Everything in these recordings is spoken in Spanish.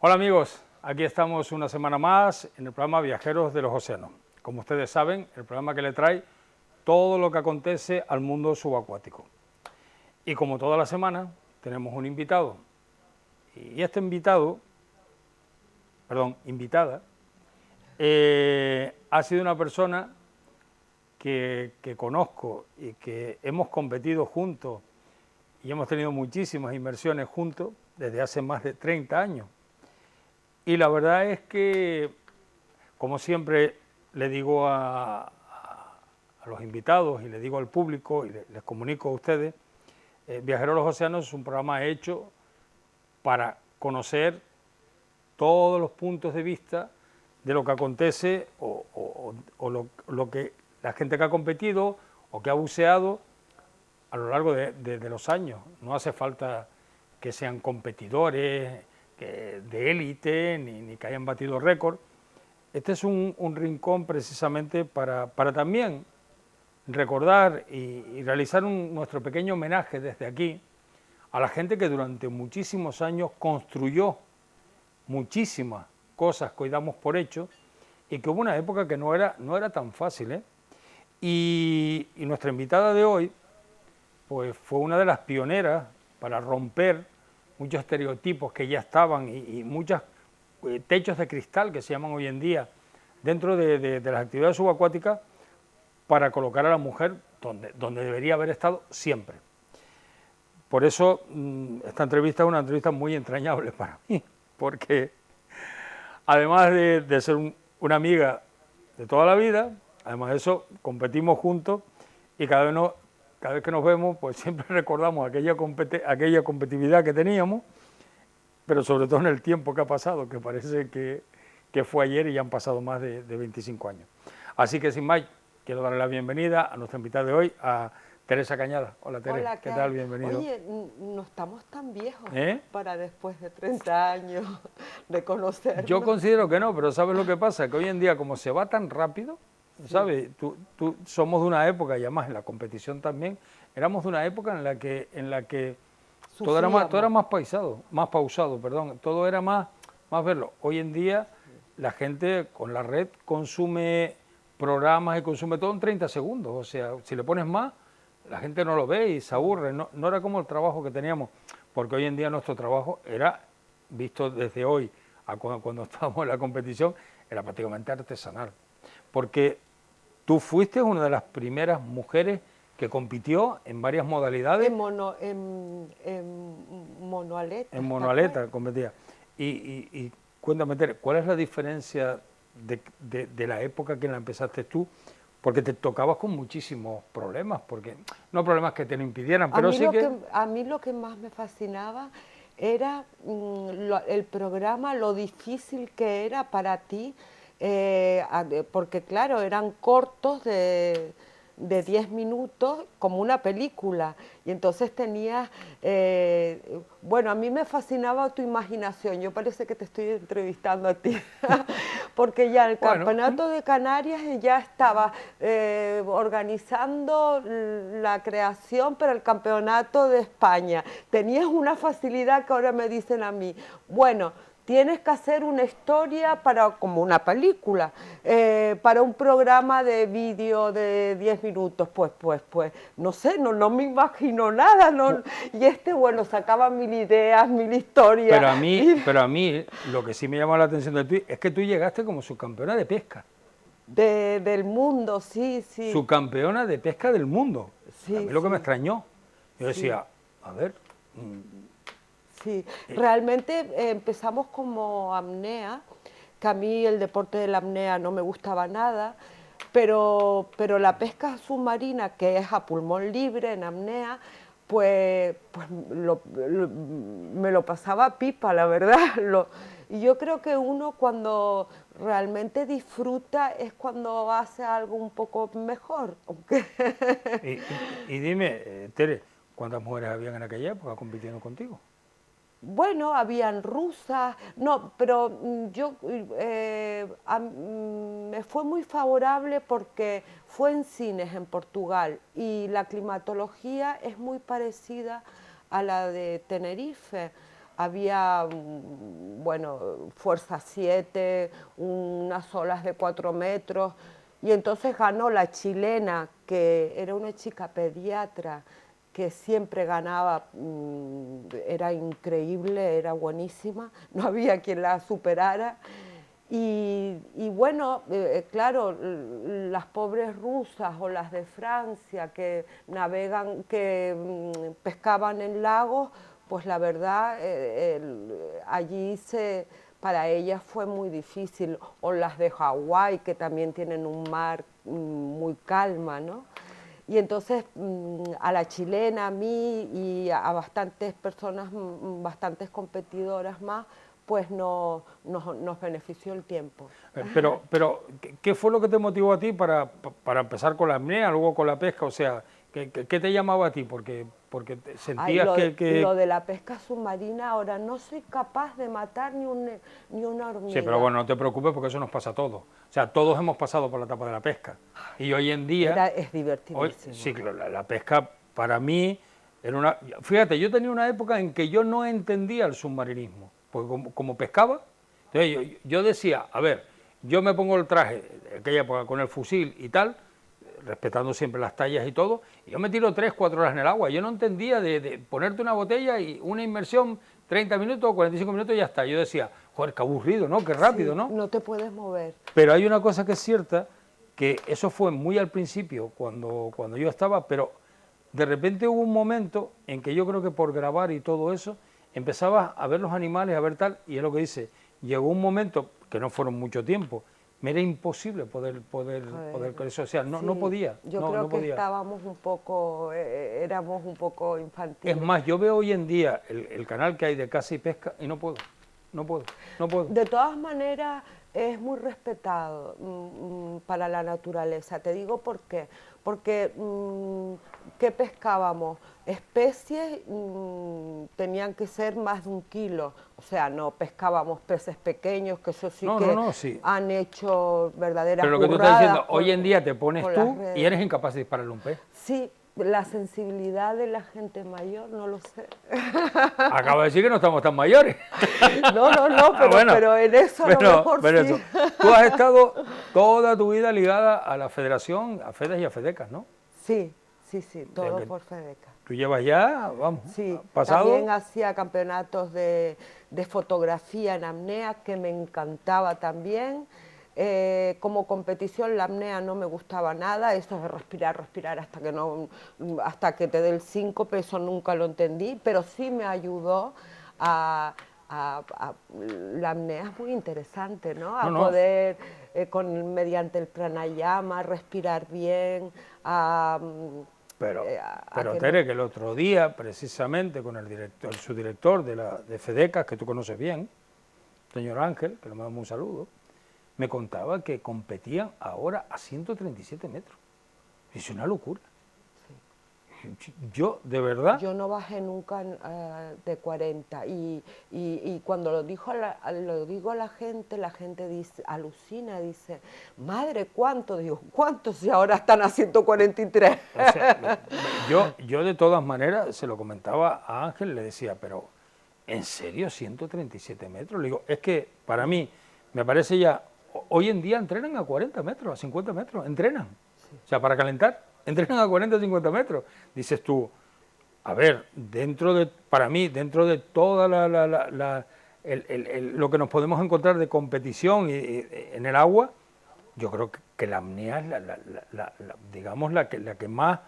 Hola amigos, aquí estamos una semana más en el programa Viajeros de los Océanos. Como ustedes saben, el programa que le trae todo lo que acontece al mundo subacuático. Y como toda la semana, tenemos un invitado. Y este invitada, ha sido una persona que conozco y que hemos competido juntos y hemos tenido muchísimas inmersiones juntos desde hace más de 30 años. Y la verdad es que, como siempre le digo a los invitados y le digo al público y les comunico a ustedes, Viajeros a los Océanos es un programa hecho para conocer todos los puntos de vista de lo que acontece o lo que la gente que ha competido o que ha buceado a lo largo de los años. No hace falta que sean competidores de élite ni que hayan batido récord. Este es un rincón precisamente para también recordar y realizar nuestro pequeño homenaje desde aquí a la gente que durante muchísimos años construyó muchísimas cosas que hoy damos por hecho y que hubo una época que no era tan fácil, ¿eh? Y nuestra invitada de hoy pues fue una de las pioneras para romper muchos estereotipos que ya estaban y muchos techos de cristal que se llaman hoy en día dentro de las actividades subacuáticas para colocar a la mujer donde debería haber estado siempre. Por eso esta entrevista es una entrevista muy entrañable para mí, porque además de ser una amiga de toda la vida, además de eso competimos juntos y cada vez que nos vemos pues siempre recordamos aquella competitividad que teníamos, pero sobre todo en el tiempo que ha pasado, que parece que fue ayer y ya han pasado más de 25 años. Así que sin más, quiero darle la bienvenida a nuestra invitada de hoy, a Teresa Cañada. Hola Teresa, Hola, ¿qué tal? Bienvenido. Oye, no estamos tan viejos ¿Eh? para después de 30 años de conocernos. Yo considero que no, pero ¿sabes lo que pasa? Que hoy en día, como se va tan rápido, ¿sabes? Tú somos de una época, y además en la competición también, éramos de una época en la que todo era más pausado, perdón, todo era más verlo. Hoy en día la gente con la red consume programas y consume todo en 30 segundos, o sea, si le pones más, la gente no lo ve y se aburre, no era como el trabajo que teníamos, porque hoy en día nuestro trabajo era, visto desde hoy a cuando estábamos en la competición, era prácticamente artesanal, porque tú fuiste una de las primeras mujeres que compitió en varias modalidades. En monoaleta. En monoaleta competía. Y cuéntame, Tere, ¿cuál es la diferencia de la época que la empezaste tú? Porque te tocabas con muchísimos problemas, porque no problemas que te lo impidieran, pero sí que... A mí lo que más me fascinaba era el programa, lo difícil que era para ti, porque claro, eran cortos de 10 minutos, como una película, y entonces tenías, bueno, a mí me fascinaba tu imaginación, yo parece que te estoy entrevistando a ti, porque ya el Campeonato de Canarias ya estaba organizando la creación para el Campeonato de España, tenías una facilidad que ahora me dicen a mí, bueno, tienes que hacer una historia como una película, para un programa de vídeo de 10 minutos, pues, no sé, no me imagino nada, y bueno, sacaba mil ideas, mil historias. Pero a mí lo que sí me llamó la atención de ti es que tú llegaste como subcampeona de pesca. Del mundo, sí. Subcampeona de pesca del mundo. Sí, a mí lo que me extrañó, yo decía, a ver... Sí, realmente empezamos como apnea, que a mí el deporte de la apnea no me gustaba nada, pero la pesca submarina, que es a pulmón libre en apnea, pues me lo pasaba pipa, la verdad. Y yo creo que uno cuando realmente disfruta es cuando hace algo un poco mejor. Y dime, Tere, ¿cuántas mujeres habían en aquella época compitiendo contigo? Bueno, habían rusas, no, pero me fue muy favorable porque fue en Sines, en Portugal, y la climatología es muy parecida a la de Tenerife, había, bueno, fuerza 7, unas olas de 4 metros, y entonces ganó la chilena, que era una chica pediatra, que siempre ganaba, era increíble, era buenísima, no había quien la superara. Y bueno, claro, las pobres rusas o las de Francia que navegan, que pescaban en lagos, pues la verdad, allí para ellas fue muy difícil. O las de Hawái, que también tienen un mar muy calma, ¿no? Y entonces a la chilena, a mí y a bastantes personas, bastantes competidoras más, pues nos benefició el tiempo. Pero, ¿qué fue lo que te motivó a ti para empezar con la apnea, luego con la pesca? O sea, ¿qué te llamaba a ti? Porque sentías Lo de la pesca submarina, ahora no soy capaz de matar ni una hormiga. Sí, pero bueno, no te preocupes porque eso nos pasa a todos. O sea, todos hemos pasado por la etapa de la pesca. Y hoy en día... Es divertidísimo. Sí, la pesca para mí era una... Fíjate, yo tenía una época en que yo no entendía el submarinismo. Porque como pescaba, entonces yo decía, a ver, yo me pongo el traje de aquella época con el fusil y tal, respetando siempre las tallas y todo, y yo me tiro 3, 4 horas en el agua. Yo no entendía de ponerte una botella y una inmersión, 30 minutos, 45 minutos y ya está. Yo decía, joder, qué aburrido, ¿no? Qué rápido, sí, ¿no? No te puedes mover. Pero hay una cosa que es cierta, que eso fue muy al principio, cuando yo estaba, pero de repente hubo un momento en que yo creo que por grabar y todo eso, empezaba a ver los animales, a ver tal, y es lo que dice, llegó un momento, que no fueron mucho tiempo, me era imposible poder con eso, o sea, no podía. Yo creo que estábamos un poco, éramos un poco infantiles. Es más, yo veo hoy en día el canal que hay de caza y pesca y no puedo. De todas maneras, es muy respetado para la naturaleza. Te digo por qué. Porque, ¿qué pescábamos? Especies tenían que ser más de 1 kilo. O sea, no pescábamos peces pequeños, que eso sí sí. Han hecho verdaderas Pero lo que tú estás diciendo, hoy en día te pones tú y eres incapaz de dispararle un pez. Sí. La sensibilidad de la gente mayor, no lo sé. Acabo de decir que no estamos tan mayores. No, pero en eso a lo mejor sí. Eso. Tú has estado toda tu vida ligada a la federación, a FEDES y a FEDECAS, ¿no? Sí, todo por FEDECAS. Tú llevas ya, vamos, sí, pasado... También hacía campeonatos de fotografía en apnea, que me encantaba también. Como competición la apnea no me gustaba nada, eso de respirar hasta que te dé el síncope, eso nunca lo entendí, pero sí me ayudó la apnea es muy interesante, ¿no? Poder mediante el pranayama respirar bien, Pero Tere, que el otro día, precisamente con el subdirector de FEDECAS, que tú conoces bien, señor Ángel, que le mandamos un saludo, me contaba que competían ahora a 137 metros. Es una locura. Sí. Yo, de verdad... Yo no bajé nunca de 40 y cuando lo digo a la gente dice, alucina, dice, madre, ¿cuánto? Digo, ¿cuánto si ahora están a 143? O sea, yo de todas maneras se lo comentaba a Ángel, le decía, pero ¿en serio 137 metros? Le digo, es que para mí me parece ya... Hoy en día entrenan a 40 metros, a 50 metros, entrenan. Sí. O sea, para calentar, entrenan a 40 o 50 metros. Dices tú, a ver, para mí, dentro de toda lo que nos podemos encontrar de competición en el agua, yo creo que la apnea es digamos, la que más,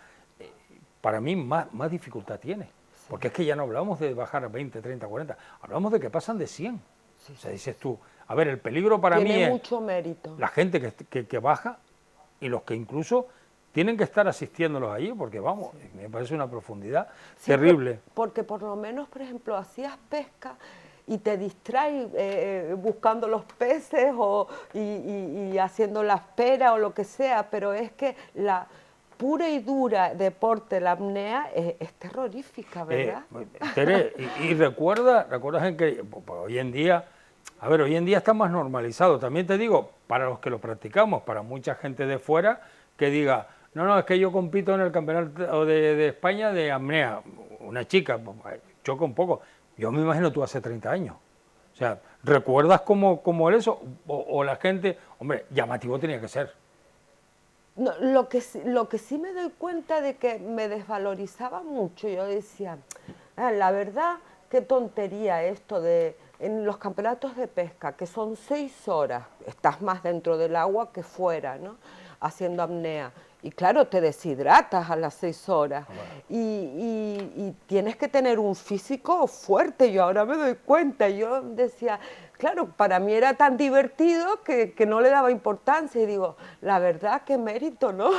para mí, más dificultad tiene. Sí. Porque es que ya no hablamos de bajar a 20, 30, 40, hablamos de que pasan de 100. Sí, o sea, dices tú, a ver, el peligro para mí es mucho mérito. La gente que baja y los que incluso tienen que estar asistiéndolos allí, porque vamos, me parece una profundidad terrible. Porque por lo menos, por ejemplo, hacías pesca y te distraes buscando los peces y haciendo la espera o lo que sea, pero es que la pura y dura deporte, la apnea, es terrorífica, ¿verdad? Tere, y recuerdas en que hoy en día... A ver, hoy en día está más normalizado. También te digo, para los que lo practicamos, para mucha gente de fuera, que diga, no, es que yo compito en el campeonato de España de apnea. Una chica, choca un poco. Yo me imagino tú hace 30 años. O sea, ¿recuerdas cómo era eso? O la gente, hombre, llamativo tenía que ser. No, lo que sí me doy cuenta de que me desvalorizaba mucho, yo decía, "Ah, la verdad, qué tontería esto de en los campeonatos de pesca, que son 6 horas, estás más dentro del agua que fuera, ¿no? Haciendo apnea. Y claro, te deshidratas a las 6 horas y tienes que tener un físico fuerte. Yo ahora me doy cuenta, yo decía, claro, para mí era tan divertido que no le daba importancia y digo, la verdad, qué mérito, ¿no?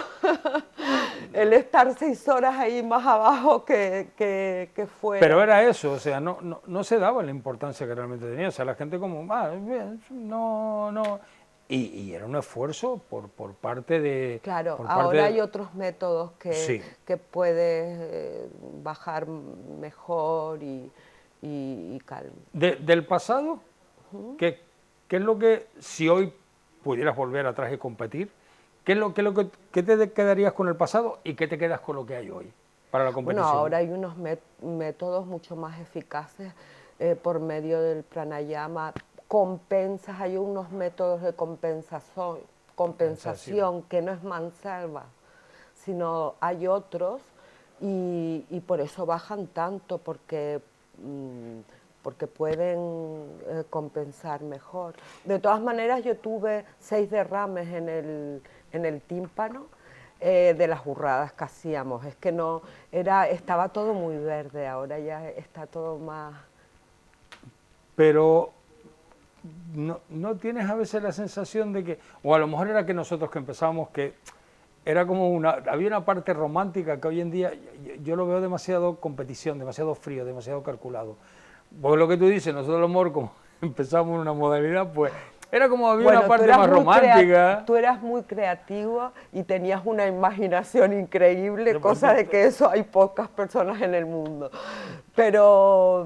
El estar 6 horas ahí más abajo que fuera. Pero era eso, o sea, no se daba la importancia que realmente tenía. O sea, la gente como, bien, no. Y era un esfuerzo por parte de... Claro, por parte ahora hay otros métodos Sí. que puedes bajar mejor y calma. Del pasado, ¿qué es lo que, si hoy pudieras volver atrás y competir, qué te quedarías con el pasado y qué te quedas con lo que hay hoy para la Bueno, competición? ahora hay unos métodos mucho más eficaces por medio del pranayama, compensas, hay unos métodos de compensación que no es mansalva, sino hay otros y por eso bajan tanto, porque pueden compensar mejor. De todas maneras, yo tuve 6 derrames en el tímpano de las burradas que hacíamos. Es que no, estaba todo muy verde, ahora ya está todo más... Pero no tienes a veces la sensación de que, o a lo mejor era que nosotros que empezamos, que era como había una parte romántica que hoy en día yo lo veo demasiado competición, demasiado frío, demasiado calculado. Porque lo que tú dices, nosotros a lo mejor como empezamos una modalidad, pues era como había una parte más romántica. Tú eras muy creativo y tenías una imaginación increíble, cosa de que eso hay pocas personas en el mundo. Pero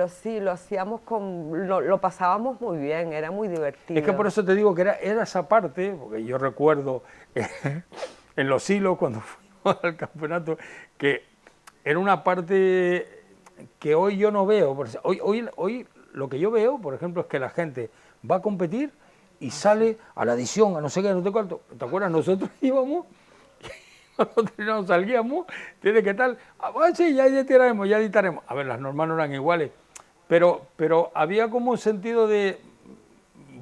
sí, lo hacíamos lo pasábamos muy bien, era muy divertido. Es que por eso te digo que era esa parte, porque yo recuerdo en los hilos cuando fuimos al campeonato, que era una parte que hoy yo no veo. Hoy lo que yo veo, por ejemplo, es que la gente va a competir y sale a la adición, a no sé qué, no sé cuánto. ¿Te acuerdas? Nosotros íbamos... Nosotros salíamos, ¿tiene qué tal? Sí, ya editaremos. A ver, las normas no eran iguales, pero había como un sentido de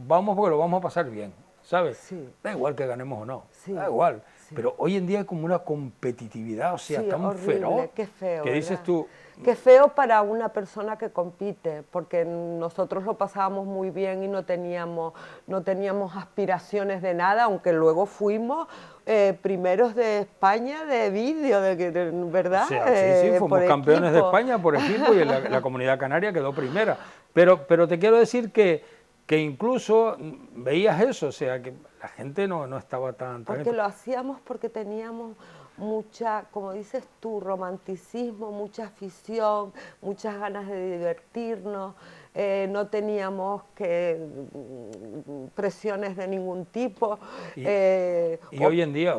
vamos porque lo vamos a pasar bien, ¿sabes? Sí. Da igual que ganemos o no, Sí. da igual. Sí. Pero hoy en día hay como una competitividad, o sea, Sí, tan horrible, feroz, qué feo, que dices ¿verdad? tú... Qué feo para una persona que compite, porque nosotros lo pasábamos muy bien y no teníamos aspiraciones de nada, aunque luego fuimos primeros de España de vídeo, ¿verdad? O sea, sí, fuimos campeones de España por equipo y la Comunidad Canaria quedó primera. Pero te quiero decir que incluso veías eso, o sea, que la gente no estaba tan... Porque lo hacíamos porque teníamos mucha, como dices tú, romanticismo, mucha afición, muchas ganas de divertirnos, no teníamos presiones de ningún tipo. Y hoy en día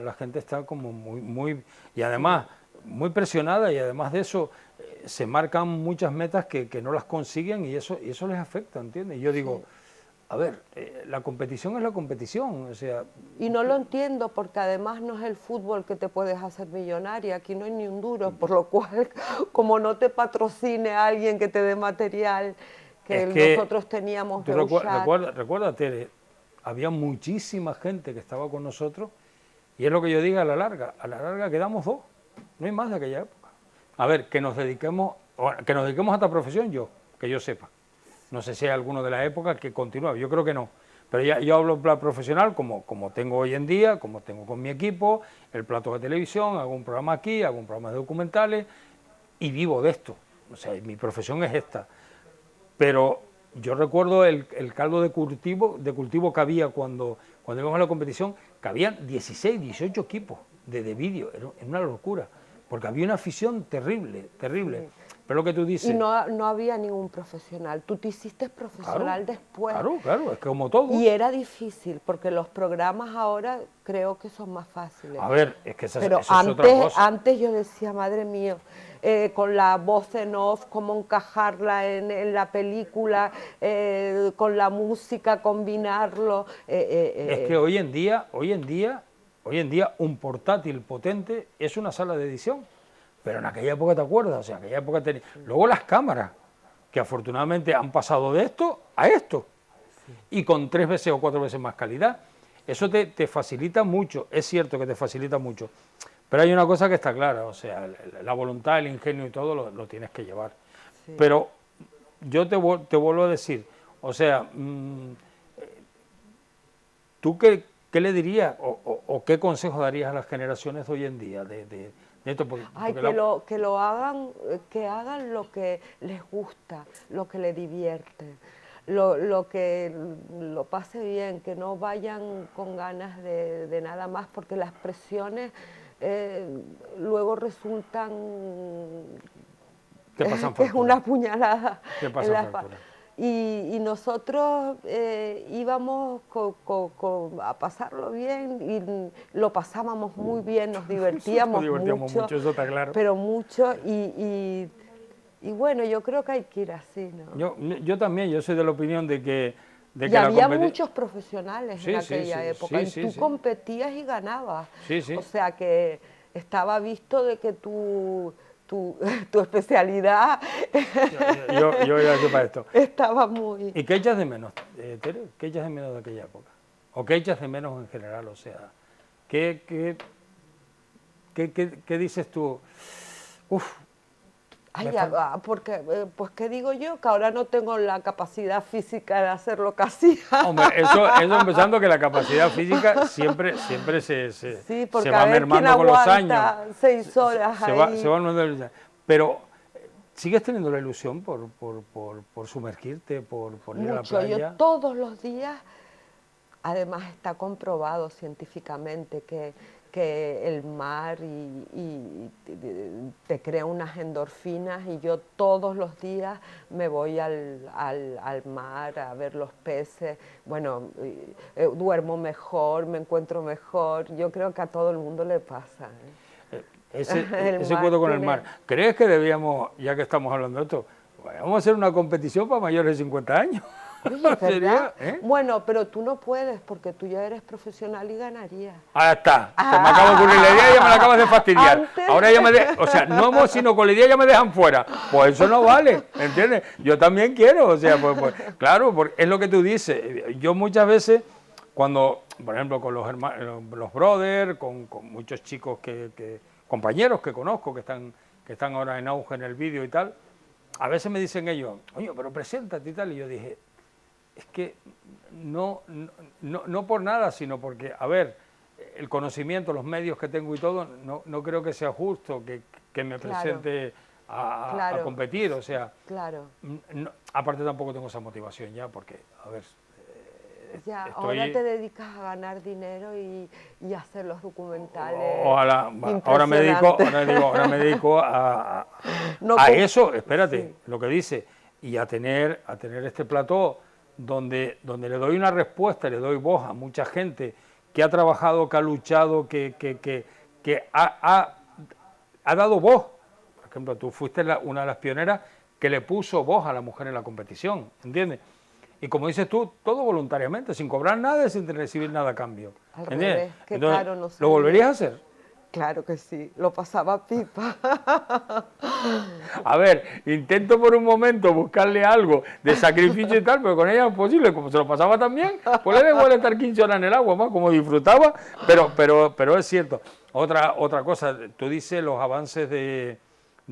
la gente está como muy y además muy presionada, y además de eso se marcan muchas metas que no las consiguen y eso les afecta, ¿entiendes? Y yo digo, a ver, la competición es la competición, o sea... Y no lo entiendo porque además no es el fútbol que te puedes hacer millonaria, aquí no hay ni un duro, por lo cual, como no te patrocine alguien que te dé material que nosotros teníamos de usar... Recuérdate, había muchísima gente que estaba con nosotros y es lo que yo digo a la larga quedamos 2, no hay más de aquella época. A ver, que nos dediquemos a esta profesión que yo sepa. No sé si hay alguno de la época que continúa, yo creo que no. Pero ya yo hablo en plan profesional, como tengo hoy en día, como tengo con mi equipo, el plato de televisión, hago un programa aquí, hago un programa de documentales y vivo de esto. O sea, mi profesión es esta. Pero yo recuerdo el caldo de cultivo que había cuando íbamos a la competición, que habían 16, 18 equipos de vídeo, era una locura, porque había una afición terrible. Pero lo que tú Y dices... no había ningún profesional. Tú te hiciste profesional después. Claro, es que como todo. Y era difícil, porque los programas ahora creo que son más fáciles. A ver, es que Pero eso es otra cosa. antes yo decía, madre mía, con la voz en off, cómo encajarla en la película, con la música, combinarlo. Es que hoy en día, un portátil potente es una sala de edición. Pero en aquella época, ¿te acuerdas? O sea, en aquella época tenía... Luego las cámaras, que afortunadamente han pasado de esto a esto. Y con 3 veces o 4 veces más calidad. Eso te facilita mucho, es cierto que te facilita mucho. Pero hay una cosa que está clara, o sea, la voluntad, el ingenio y todo lo tienes que llevar. Sí. Pero yo te vuelvo a decir, o sea, ¿tú qué le dirías o qué consejo darías a las generaciones de hoy en día de esto? Ay, que lo hagan, que hagan lo que les gusta, lo que les divierte, lo que lo pase bien, que no vayan con ganas de nada más, porque las presiones luego resultan te pasan que es una puñalada te pasan en la factura. Y nosotros íbamos a pasarlo bien y lo pasábamos muy bien, nos divertíamos, mucho, eso está claro. pero mucho y bueno, yo creo que hay que ir así, ¿no? Yo también, yo soy de la opinión de que... y había muchos profesionales en aquella época, sí, y tú competías y ganabas, Sí. o sea que estaba visto de que tu especialidad yo ya sé para esto. estaba muy... ¿Y qué echas de menos, Tere? ¿Qué echas de menos de aquella época? ¿O qué echas de menos en general? O sea, ¿qué dices tú? Uf. Ay, porque, pues, ¿qué digo yo? Que ahora no tengo la capacidad física de hacer lo que hacía. Hombre, eso empezando que la capacidad física siempre se va mermando con los años. 6 horas ahí. Se va mermando. Pero, ¿sigues teniendo la ilusión por sumergirte, por ir a la playa? Yo todos los días, además está comprobado científicamente que el mar te crea unas endorfinas, y yo todos los días me voy al mar a ver los peces, bueno, duermo mejor, me encuentro mejor, yo creo que a todo el mundo le pasa. Ese cuento con el mar. ¿Crees que debíamos, ya que estamos hablando de esto, vamos a hacer una competición para mayores de 50 años? Oye, ¿verdad? Bueno, pero tú no puedes, porque tú ya eres profesional y ganarías. Ahí está, se me acaba de ocurrir la idea y ya me la acabas de fastidiar. Ahora ya o sea, no sino con la idea ya me dejan fuera. Pues eso no vale, ¿entiendes? Yo también quiero, o sea, claro, porque es lo que tú dices. Yo muchas veces, cuando, por ejemplo, con los brothers, con muchos chicos compañeros que conozco, que están ahora en auge en el vídeo y tal, a veces me dicen ellos, oye, pero preséntate y tal, y yo dije, es que no por nada, sino porque, a ver, el conocimiento, los medios que tengo y todo, no creo que sea justo que me presente a competir, o sea, aparte tampoco tengo esa motivación ya, porque, a ver, ahora te dedicas a ganar dinero y hacer los documentales. Ojalá, ahora me dedico a eso, espérate, sí, lo que dice, y a tener este plató donde le doy una respuesta, le doy voz a mucha gente que ha trabajado, que ha luchado, que ha dado voz. Por ejemplo, tú fuiste una de las pioneras que le puso voz a la mujer en la competición, ¿entiendes? Y como dices tú, todo voluntariamente, sin cobrar nada y sin recibir nada a cambio. Al revés, qué Entonces, caro no ¿lo volverías a hacer? Claro que sí, lo pasaba pipa. A ver, intento por un momento buscarle algo de sacrificio y tal, pero con ella es posible, como se lo pasaba también, pues le da igual estar 15 horas en el agua, más como disfrutaba, pero es cierto. Otra cosa, tú dices los avances de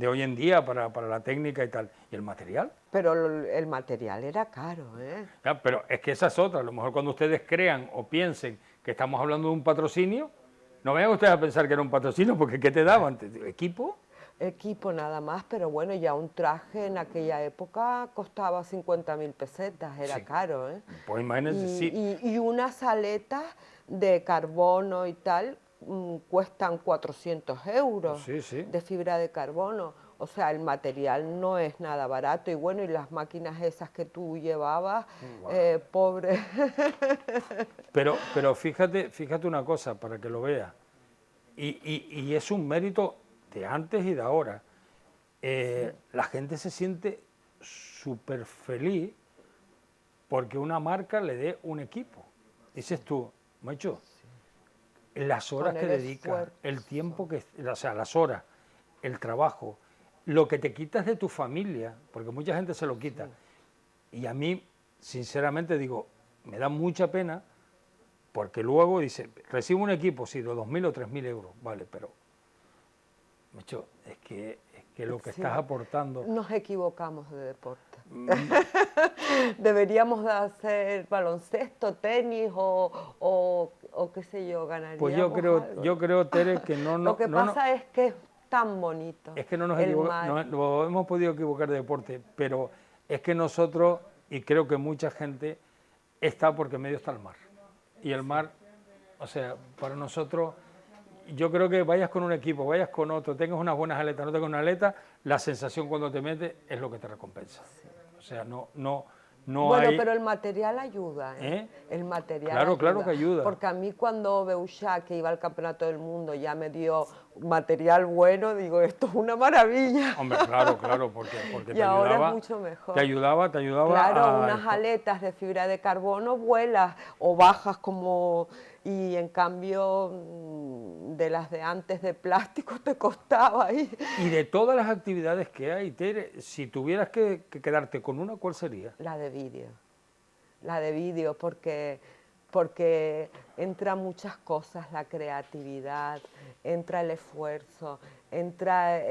hoy en día para la técnica y tal, ¿y el material? Pero el material era caro, ¿eh? Ya, pero es que esa es otra, a lo mejor cuando ustedes crean o piensen que estamos hablando de un patrocinio, no vayan ustedes a pensar que era un patrocinio, porque ¿qué te daban? ¿Equipo? Equipo nada más, pero bueno, ya un traje en aquella época costaba 50.000 pesetas, era caro, ¿eh? Pues imagínense, sí. Y unas aletas de carbono y tal cuestan 400 euros de fibra de carbono. O sea, el material no es nada barato y bueno, y las máquinas esas que tú llevabas, Wow. pobre. Pero fíjate una cosa para que lo veas, y es un mérito de antes y de ahora. La gente se siente súper feliz porque una marca le dé un equipo. Dices tú, macho, las horas Con que el dedicas, esfuerzo. el tiempo que, o sea, las horas, el trabajo, lo que te quitas de tu familia, porque mucha gente se lo quita. Y a mí, sinceramente digo, me da mucha pena porque luego dice, recibo un equipo, sí, de 2.000 o 3.000 euros, vale, pero, macho, es que lo que Sí, estás aportando... nos equivocamos de deporte. mm, Deberíamos de hacer baloncesto, tenis o qué sé yo, Pues ganaríamos algo, yo ¿no? creo, Tere, que Lo que pasa es que es tan bonito es que no nos el mar. no hemos podido equivocar de deporte, pero es que nosotros, y creo que mucha gente, está porque en medio está el mar. Y el mar, o sea, para nosotros, yo creo que vayas con un equipo, vayas con otro, tengas unas buenas aletas, no tengas una aleta, la sensación cuando te metes es lo que te recompensa. O sea, no Bueno, hay... pero el material ayuda, ¿eh? ¿eh? El material Claro, claro ayuda. que ayuda. Porque a mí cuando Beuchat, que iba al Campeonato del Mundo, ya me dio material bueno, digo, esto es una maravilla. Hombre, claro, porque Y ahora es mucho mejor. te ayudaba Claro, a unas esto. aletas de fibra de carbono vuelas o bajas como... Y en cambio de las de antes de plástico te costaba ahí. Y de todas las actividades que hay, Tere, si tuvieras que quedarte con una, ¿cuál sería? La de vídeo, porque entra muchas cosas, la creatividad, entra el esfuerzo, entra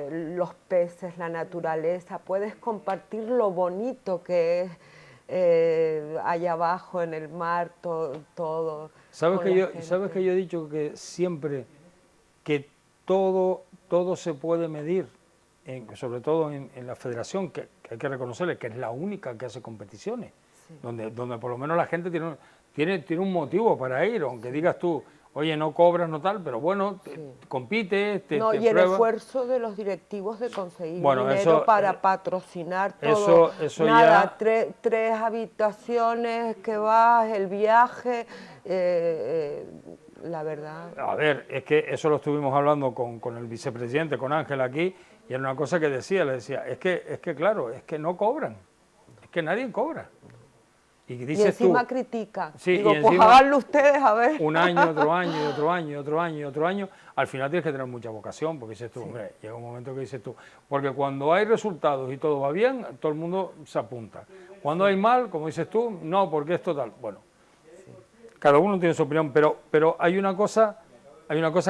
los peces, la naturaleza, puedes compartir lo bonito que es allá abajo en el mar, todo ¿Sabes con que la sabes que gente. yo he dicho que siempre que todo se puede medir, sobre todo en la federación, que hay que reconocerle que es la única que hace competiciones, Sí. donde por lo menos la gente tiene un motivo para ir, aunque digas tú, oye, no cobras, no tal, pero bueno, Sí. compites, No, te y el pruebas. esfuerzo de los directivos de conseguir Bueno, dinero para patrocinar todo. eso Nada, ya... tres habitaciones que vas, el viaje, la verdad. A ver, es que eso lo estuvimos hablando con el vicepresidente, con Ángel aquí, y era una cosa que le decía, es que claro, es que no cobran, es que nadie cobra. Y Y dices encima tú, critica. sí, Digo, y pues encima háganlo ustedes a ver. un año, otro año, y otro año, y otro año, y otro año, al final tienes que tener mucha vocación, porque dices tú, Sí. hombre, llega un momento que dices tú, porque cuando hay resultados y todo va bien, todo el mundo se apunta. Cuando hay mal, como dices tú, no, porque es total. Bueno, cada uno tiene su opinión, pero hay una cosa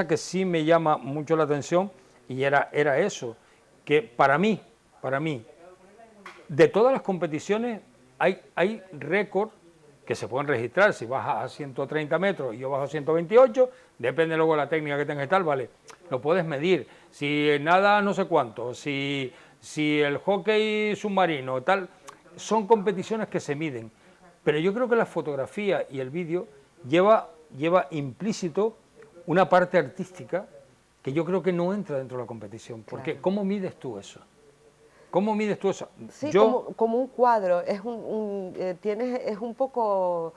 que sí me llama mucho la atención y era eso, que para mí, de todas las competiciones hay récords que se pueden registrar. Si bajas a 130 metros y yo bajo a 128, depende luego de la técnica que tengas y tal, vale, lo puedes medir. Si nada no sé cuánto, si el hockey submarino, tal, son competiciones que se miden. Pero yo creo que la fotografía y el vídeo lleva implícito una parte artística que yo creo que no entra dentro de la competición. Porque Claro. ¿cómo mides tú eso? ¿Cómo mides tú eso? Sí, Yo, como un cuadro, es es un poco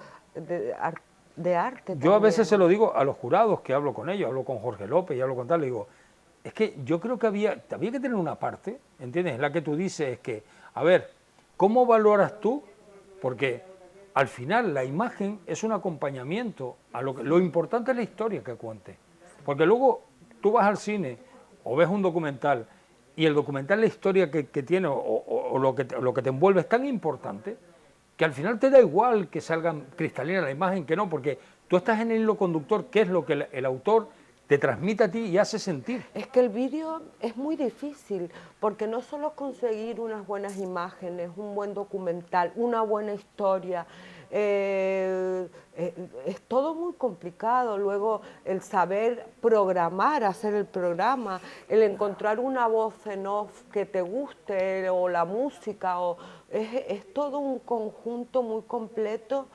de arte yo a veces se también. lo digo a los jurados que hablo con ellos, hablo con Jorge López y hablo con tal, le digo, es que yo creo que había que tener una parte, ¿entiendes? En la que tú dices es que, a ver, ¿cómo valoras tú? Porque al final la imagen es un acompañamiento a lo importante es la historia que cuente. Porque luego tú vas al cine o ves un documental y el documental, la historia que tiene o lo que te envuelve es tan importante que al final te da igual que salga cristalina la imagen que no, porque tú estás en el hilo conductor, que es lo que el autor te transmite a ti y hace sentir. Es que el vídeo es muy difícil, porque no solo conseguir unas buenas imágenes, un buen documental, una buena historia, es todo muy complicado. Luego el saber programar, hacer el programa, el encontrar una voz en off que te guste, o la música, es todo un conjunto muy completo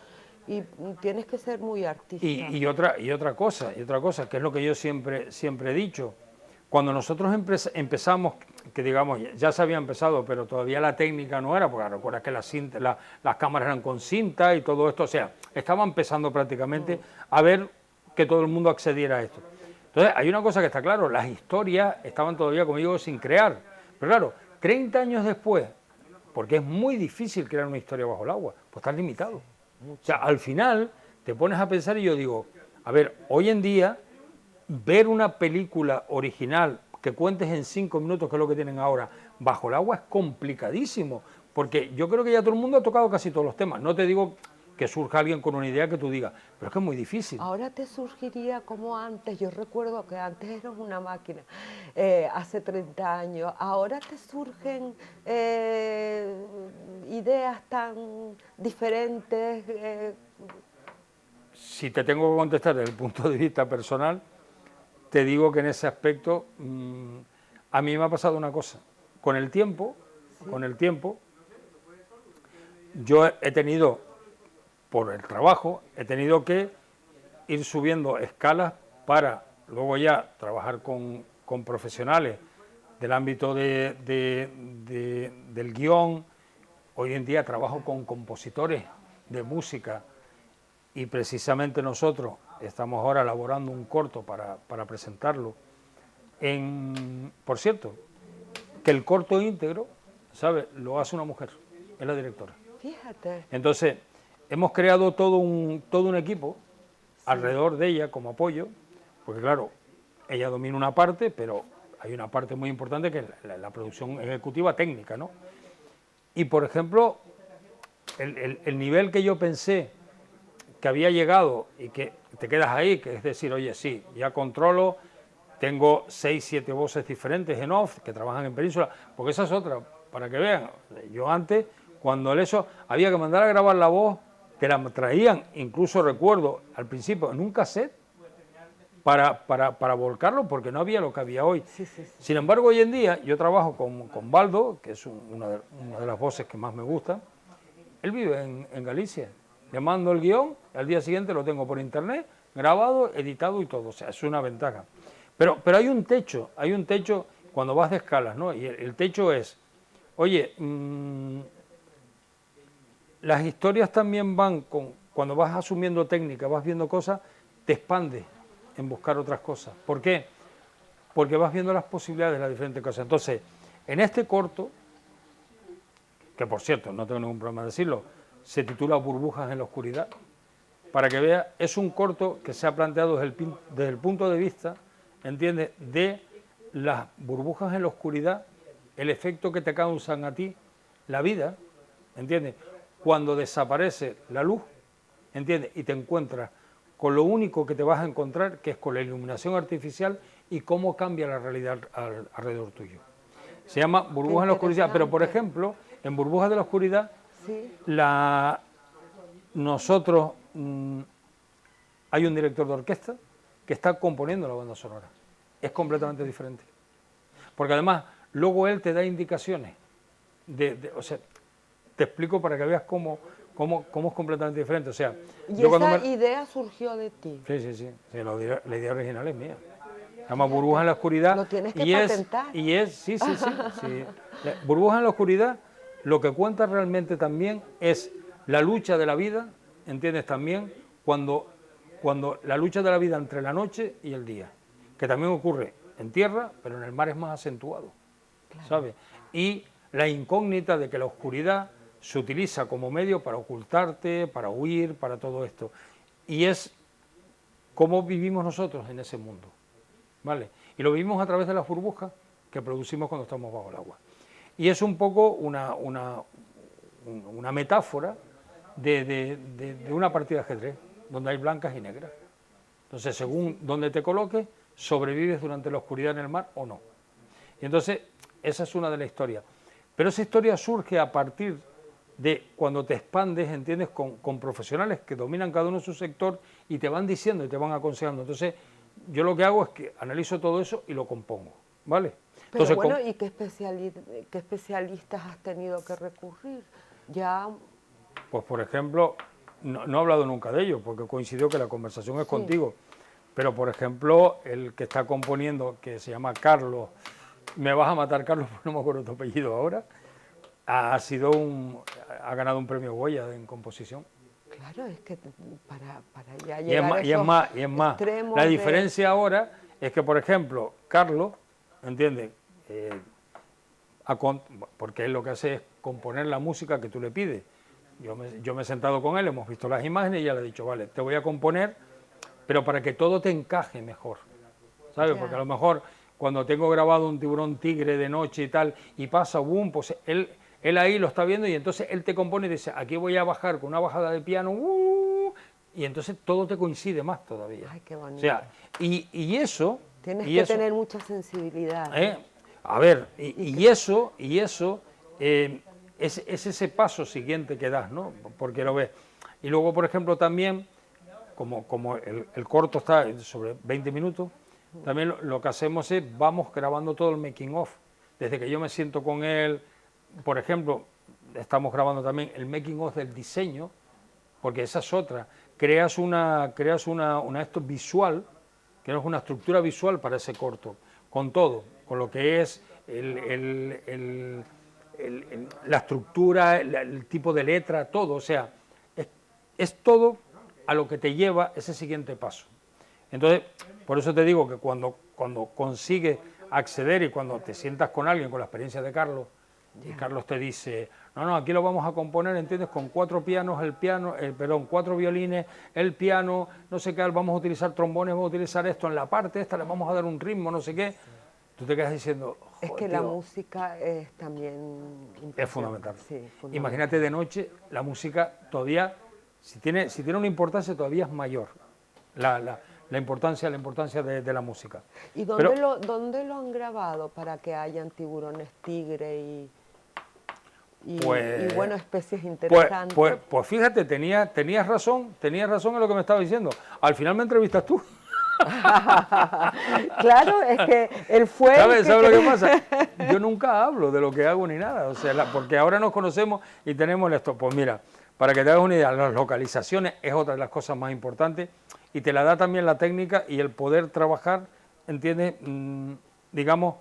y tienes que ser muy artista. Y otra cosa, que es lo que yo siempre he dicho, cuando nosotros empezamos, que digamos, ya se había empezado, pero todavía la técnica no era, porque recuerda que las cámaras eran con cinta y todo esto, o sea, estaba empezando prácticamente a ver que todo el mundo accediera a esto. Entonces, hay una cosa que está claro, las historias estaban todavía, como digo, sin crear. Pero claro, 30 años después, porque es muy difícil crear una historia bajo el agua, pues estás limitado. O sea, al final te pones a pensar y yo digo, a ver, hoy en día, ver una película original que cuentes en 5 minutos, que es lo que tienen ahora, bajo el agua es complicadísimo, porque yo creo que ya todo el mundo ha tocado casi todos los temas. No te digo que surja alguien con una idea que tú digas, pero es que es muy difícil. Ahora te surgiría como antes, yo recuerdo que antes eras una máquina, hace 30 años, ahora te surgen ideas tan diferentes. Si te tengo que contestar desde el punto de vista personal, te digo que en ese aspecto a mí me ha pasado una cosa. Con el tiempo, yo he tenido, por el trabajo, he tenido que ir subiendo escalas para luego ya trabajar con profesionales del ámbito del guión. Hoy en día trabajo con compositores de música y precisamente nosotros estamos ahora elaborando un corto para presentarlo. Por cierto, que el corto íntegro, ¿sabes?, lo hace una mujer, es la directora. Fíjate. Entonces, hemos creado todo un equipo alrededor de ella como apoyo, porque claro, ella domina una parte, pero hay una parte muy importante que es la producción ejecutiva técnica, ¿no? Y por ejemplo, el nivel que yo pensé que había llegado y que te quedas ahí, que es decir, oye, sí, ya controlo, tengo 6, 7 voces diferentes en off que trabajan en Península, porque esa es otra, para que vean. Yo antes, cuando eso había que mandar a grabar la voz, te la traían, incluso recuerdo al principio, en un cassette, para volcarlo, porque no había lo que había hoy. Sí, sí, sí. Sin embargo, hoy en día yo trabajo con Baldo, que es una de las voces que más me gusta. Él vive en Galicia. Le mando el guión, al día siguiente lo tengo por internet, grabado, editado y todo. O sea, es una ventaja. Pero hay un techo cuando vas de escalas, ¿no? Y el techo es, oye, las historias también van cuando vas asumiendo técnica, vas viendo cosas, te expandes en buscar otras cosas. ¿Por qué? Porque vas viendo las posibilidades de las diferentes cosas. Entonces, en este corto, que por cierto, no tengo ningún problema de decirlo, se titula Burbujas en la oscuridad, para que vea, es un corto que se ha planteado desde el punto de vista, ¿entiendes?, de las burbujas en la oscuridad, el efecto que te causan a ti la vida, ¿entiendes?, cuando desaparece la luz, ¿entiendes?, y te encuentras con lo único que te vas a encontrar, que es con la iluminación artificial y cómo cambia la realidad alrededor tuyo. Se llama Burbujas en la oscuridad, pero por ejemplo, en Burbujas de la oscuridad, sí, nosotros hay un director de orquesta que está componiendo la banda sonora. Es completamente diferente. Porque además, luego él te da indicaciones. O sea, te explico para que veas cómo es completamente diferente. O sea, ¿y esa idea surgió de ti? Sí, la idea original es mía. Se llama Burbujas en la oscuridad. Lo tienes que patentar. Sí. Burbujas en la oscuridad, lo que cuenta realmente también es la lucha de la vida, ¿entiendes? También cuando la lucha de la vida entre la noche y el día, que también ocurre en tierra, pero en el mar es más acentuado, claro, ¿sabes? Y la incógnita de que la oscuridad se utiliza como medio para ocultarte, para huir, para todo esto. Y es cómo vivimos nosotros en ese mundo, ¿vale? Y lo vivimos a través de las burbujas que producimos cuando estamos bajo el agua. Y es un poco una metáfora de una partida de ajedrez, donde hay blancas y negras. Entonces, según donde te coloques, sobrevives durante la oscuridad en el mar o no. Y entonces, esa es una de las historias. Pero esa historia surge a partir de cuando te expandes, ¿entiendes?, con profesionales que dominan cada uno su sector y te van diciendo y te van aconsejando. Entonces, yo lo que hago es que analizo todo eso y lo compongo, ¿vale? Pero entonces, bueno, ¿y qué especialistas has tenido que recurrir? Ya... Pues, por ejemplo, no he hablado nunca de ello, porque coincidió que la conversación es contigo, pero, por ejemplo, el que está componiendo, que se llama Carlos, Me vas a matar, Carlos, porque no me acuerdo tu apellido ahora. Ha ganado un premio Goya en composición. Claro, es que para ya Y llegar a es esos más, extremos la diferencia ahora es que, por ejemplo, Carlos, ¿entiendes? Porque él lo que hace es componer la música que tú le pides. Yo me he sentado con él, hemos visto las imágenes y ya le he dicho, vale, te voy a componer, pero para que todo te encaje mejor, ¿sabes? Porque a lo mejor cuando tengo grabado un tiburón tigre de noche y tal, y pasa, boom, pues él ahí lo está viendo y entonces él te compone y dice, aquí voy a bajar con una bajada de piano, y entonces todo te coincide más todavía. Ay, qué bonito. O sea, y eso... Tienes que tener mucha sensibilidad. A ver, y eso es ese paso siguiente que das, ¿no? Porque lo ves. Y luego, por ejemplo, también, como el corto está sobre 20 minutos, también lo que hacemos es, vamos grabando todo el making of. Desde que yo me siento con él, por ejemplo, estamos grabando también el making of del diseño, porque esa es otra. Creas una esto visual, creas una estructura visual para ese corto, con todo, con lo que es la estructura, el tipo de letra, todo, o sea, es todo a lo que te lleva ese siguiente paso. Entonces, por eso te digo que cuando consigues acceder y cuando te sientas con alguien, con la experiencia de Carlos, y Carlos te dice, no, aquí lo vamos a componer, ¿entiendes? Con 4 pianos, 4 violines, el piano, no sé qué, vamos a utilizar trombones, vamos a utilizar esto en la parte esta, le vamos a dar un ritmo, no sé qué. Tú te quedas diciendo... Es que la música es también... Es fundamental. Sí, fundamental. Imagínate de noche, la música todavía, si tiene una importancia, todavía es mayor. La importancia de la música. ¿Y dónde lo han grabado para que hayan tiburones tigre y bueno, especies interesantes? Pues fíjate, tenías razón en lo que me estabas diciendo. Al final me entrevistas tú. Claro, es que él fue... ¿Sabes lo que pasa? Yo nunca hablo de lo que hago ni nada, o sea, porque ahora nos conocemos y tenemos esto. Pues mira, para que te hagas una idea, las localizaciones es otra de las cosas más importantes y te la da también la técnica y el poder trabajar, ¿entiendes? Digamos,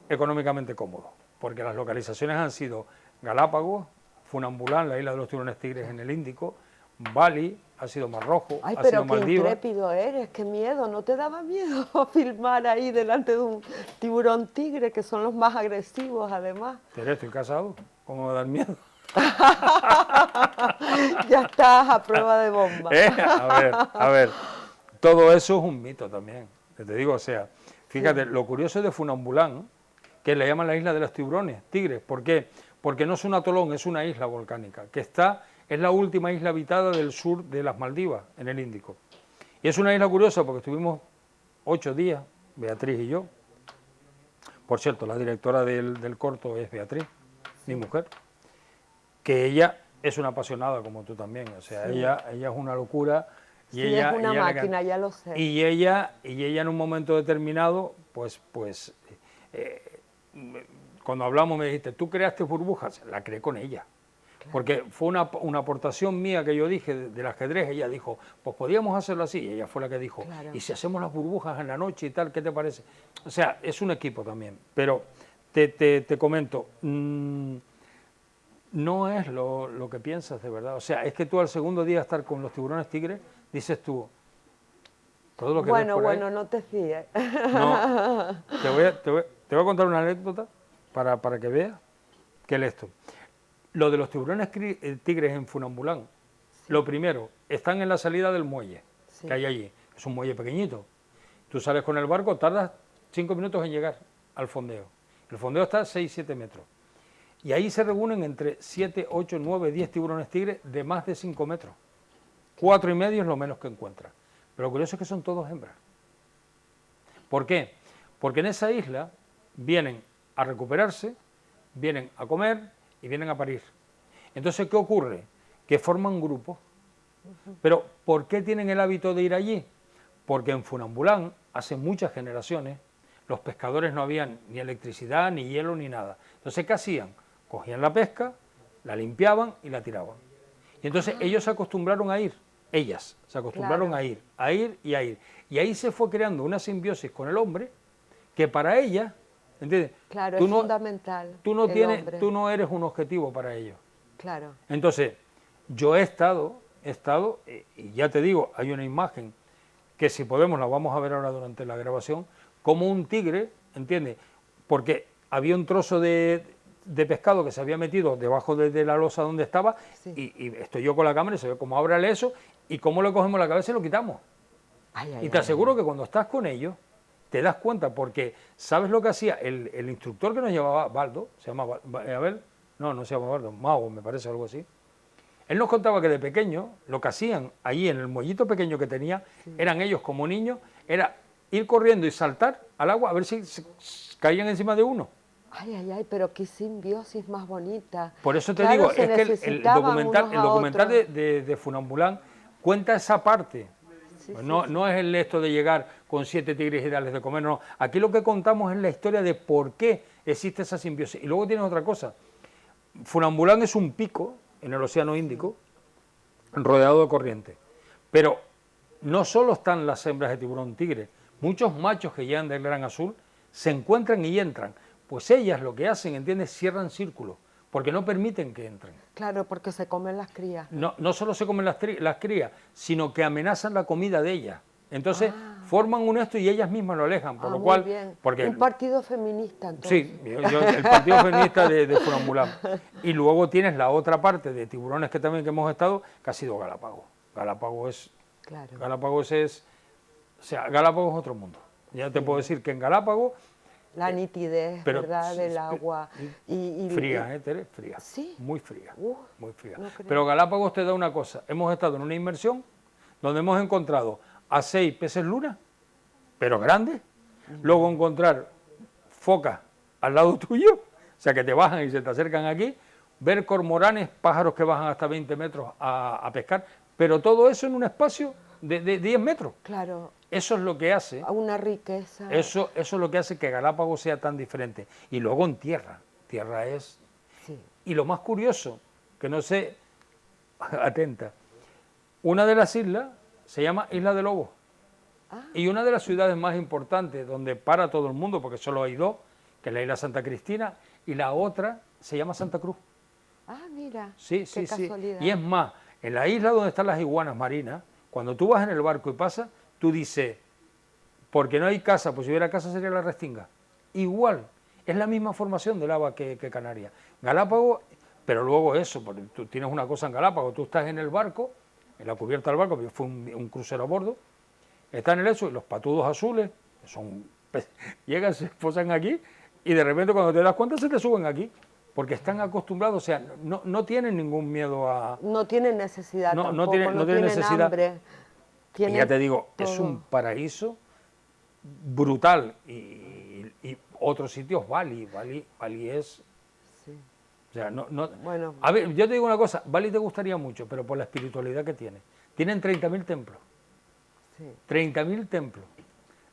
económicamente cómodo, porque las localizaciones han sido Galápagos, Funambulán, la isla de los tiburones tigres en el Índico, Bali, ha sido Mar Rojo, Ay, ha sido pero qué Maldivas. intrépido eres, qué miedo, ¿no te daba miedo filmar ahí delante de un tiburón tigre, que son los más agresivos además? Tere, estoy casado, ¿cómo me da miedo? Ya estás a prueba de bomba. A ver, todo eso es un mito también, te digo, o sea, fíjate, lo curioso de Funambulán, que le llaman la isla de los tiburones, tigres, ¿por qué? Porque no es un atolón, es una isla volcánica, es la última isla habitada del sur de las Maldivas, en el Índico. Y es una isla curiosa porque estuvimos 8 días, Beatriz y yo. Por cierto, la directora del corto es Beatriz, mi mujer, que ella es una apasionada como tú también, o sea, ella es una locura. Y sí, ella, es una máquina, ya lo sé. Y ella en un momento determinado, pues cuando hablamos me dijiste, ¿tú creaste burbujas? La creé con ella. Claro. Porque fue una aportación mía que yo dije del ajedrez, ella dijo, pues podíamos hacerlo así, y ella fue la que dijo, claro. Y si hacemos las burbujas en la noche y tal, ¿qué te parece? O sea, es un equipo también, pero te comento, no es lo que piensas de verdad, o sea, es que tú al segundo día estar con los tiburones tigres, dices tú, todo lo que ves por ahí, no te fíes. No, te voy a contar una anécdota para que veas qué es esto. Lo de los tiburones tigres en Funambulán, sí. Lo primero, están en la salida del muelle, sí. Que hay allí, es un muelle pequeñito. Tú sales con el barco, tardas 5 minutos en llegar al fondeo. El fondeo está a 6-7 metros. Y ahí se reúnen entre 7, 8, 9, 10 tiburones tigres de más de 5 metros. 4,5 es lo menos que encuentras. Pero lo curioso es que son todos hembras. ¿Por qué? Porque en esa isla vienen a recuperarse, vienen a comer y vienen a parir. Entonces, ¿qué ocurre? Que forman grupos. Pero, ¿por qué tienen el hábito de ir allí? Porque en Funambulán, hace muchas generaciones, los pescadores no habían ni electricidad, ni hielo, ni nada. Entonces, ¿qué hacían? Cogían la pesca, la limpiaban y la tiraban. Y entonces ellos se acostumbraron a ir, ellas se acostumbraron claro. a ir y a ir. Y ahí se fue creando una simbiosis con el hombre que para ellas ¿entiendes? Claro, Tú es no, fundamental. tú no el tienes, hombre. tú no eres un objetivo para ellos. Claro. Entonces, yo he estado, y ya te digo, hay una imagen que si podemos la vamos a ver ahora durante la grabación, como un tigre, ¿entiendes? Porque había un trozo de pescado que se había metido debajo de la losa donde estaba, Sí. y estoy yo con la cámara y se ve cómo ábrale eso, y cómo le cogemos la cabeza y lo quitamos. Ay, ay, Y te ay, aseguro ay. que cuando estás con ellos, te das cuenta, porque ¿sabes lo que hacía? El instructor que nos llevaba, Baldo, se llama, a ver, no se llama Baldo, Mago, me parece, algo así. Él nos contaba que de pequeño, lo que hacían allí en el mollito pequeño que tenía, eran ellos como niños, era ir corriendo y saltar al agua a ver si caían encima de uno. Ay, ay, ay, pero qué simbiosis más bonita. Por eso te Claro, digo, se es que el necesitaban documental, unos el a documental otros. de Funambulán cuenta esa parte. Sí, Pues sí, no, sí. no es el esto de llegar con 7 tigres y darles de comer, no. Aquí lo que contamos es la historia de por qué existe esa simbiosis. Y luego tienes otra cosa. Funambulán es un pico en el Océano Índico, rodeado de corriente. Pero no solo están las hembras de tiburón tigre, muchos machos que llegan del Gran Azul se encuentran y entran. Pues ellas lo que hacen, ¿entiendes? Cierran círculos, porque no permiten que entren. Claro, porque se comen las crías. ¿No? No solo se comen las crías, sino que amenazan la comida de ellas. Entonces forman un esto y ellas mismas lo alejan, por lo muy cual... bien. Porque, Un partido feminista, entonces. sí, el partido feminista de Funambulán. Y luego tienes la otra parte de tiburones que también que hemos estado, que ha sido Galápagos. Claro. Galápagos es... O sea, Galápagos es otro mundo. Ya te puedo decir que en Galápagos... La nitidez, pero, ¿verdad?, del agua. Fría, Tere, fría. Sí. Muy fría, muy fría. No creo. Pero Galápagos te da una cosa. Hemos estado en una inmersión donde hemos encontrado a 6 peces luna, pero grandes. Luego encontrar focas al lado tuyo, o sea, que te bajan y se te acercan aquí. Ver cormoranes, pájaros que bajan hasta 20 metros a pescar. Pero todo eso en un espacio de 10 metros. Claro. Eso es lo que hace... Una riqueza. Eso es lo que hace que Galápagos sea tan diferente. Y luego en tierra. Tierra es... Sí. Y lo más curioso, que no sé... Atenta. Una de las islas se llama Isla de Lobos. Y una de las ciudades más importantes donde para todo el mundo, porque solo hay dos, que es la isla Santa Cristina, y la otra se llama Santa Cruz. Ah, mira. Sí, qué casualidad. Y es más, en la isla donde están las iguanas marinas, cuando tú vas en el barco y pasas, tú dices, porque no hay casa, pues si hubiera casa sería la Restinga. Igual, es la misma formación del agua que Canarias. Galápagos, pero luego eso, porque tú tienes una cosa en Galápagos, tú estás en el barco, en la cubierta del barco, fue un crucero a bordo, está en el eso, y los patudos azules, que son, llegan, se posan aquí, y de repente cuando te das cuenta se te suben aquí, porque están acostumbrados, o sea, no tienen ningún miedo a... No tienen necesidad No tampoco, tienen necesidad. hambre. Y ya te digo, todo. es un paraíso brutal. Y otros sitios, Bali es... Sí. O sea, Bueno. A ver, yo te digo una cosa, Bali te gustaría mucho, pero por la espiritualidad que tiene. Tienen 30.000 templos. Sí. 30.000 templos.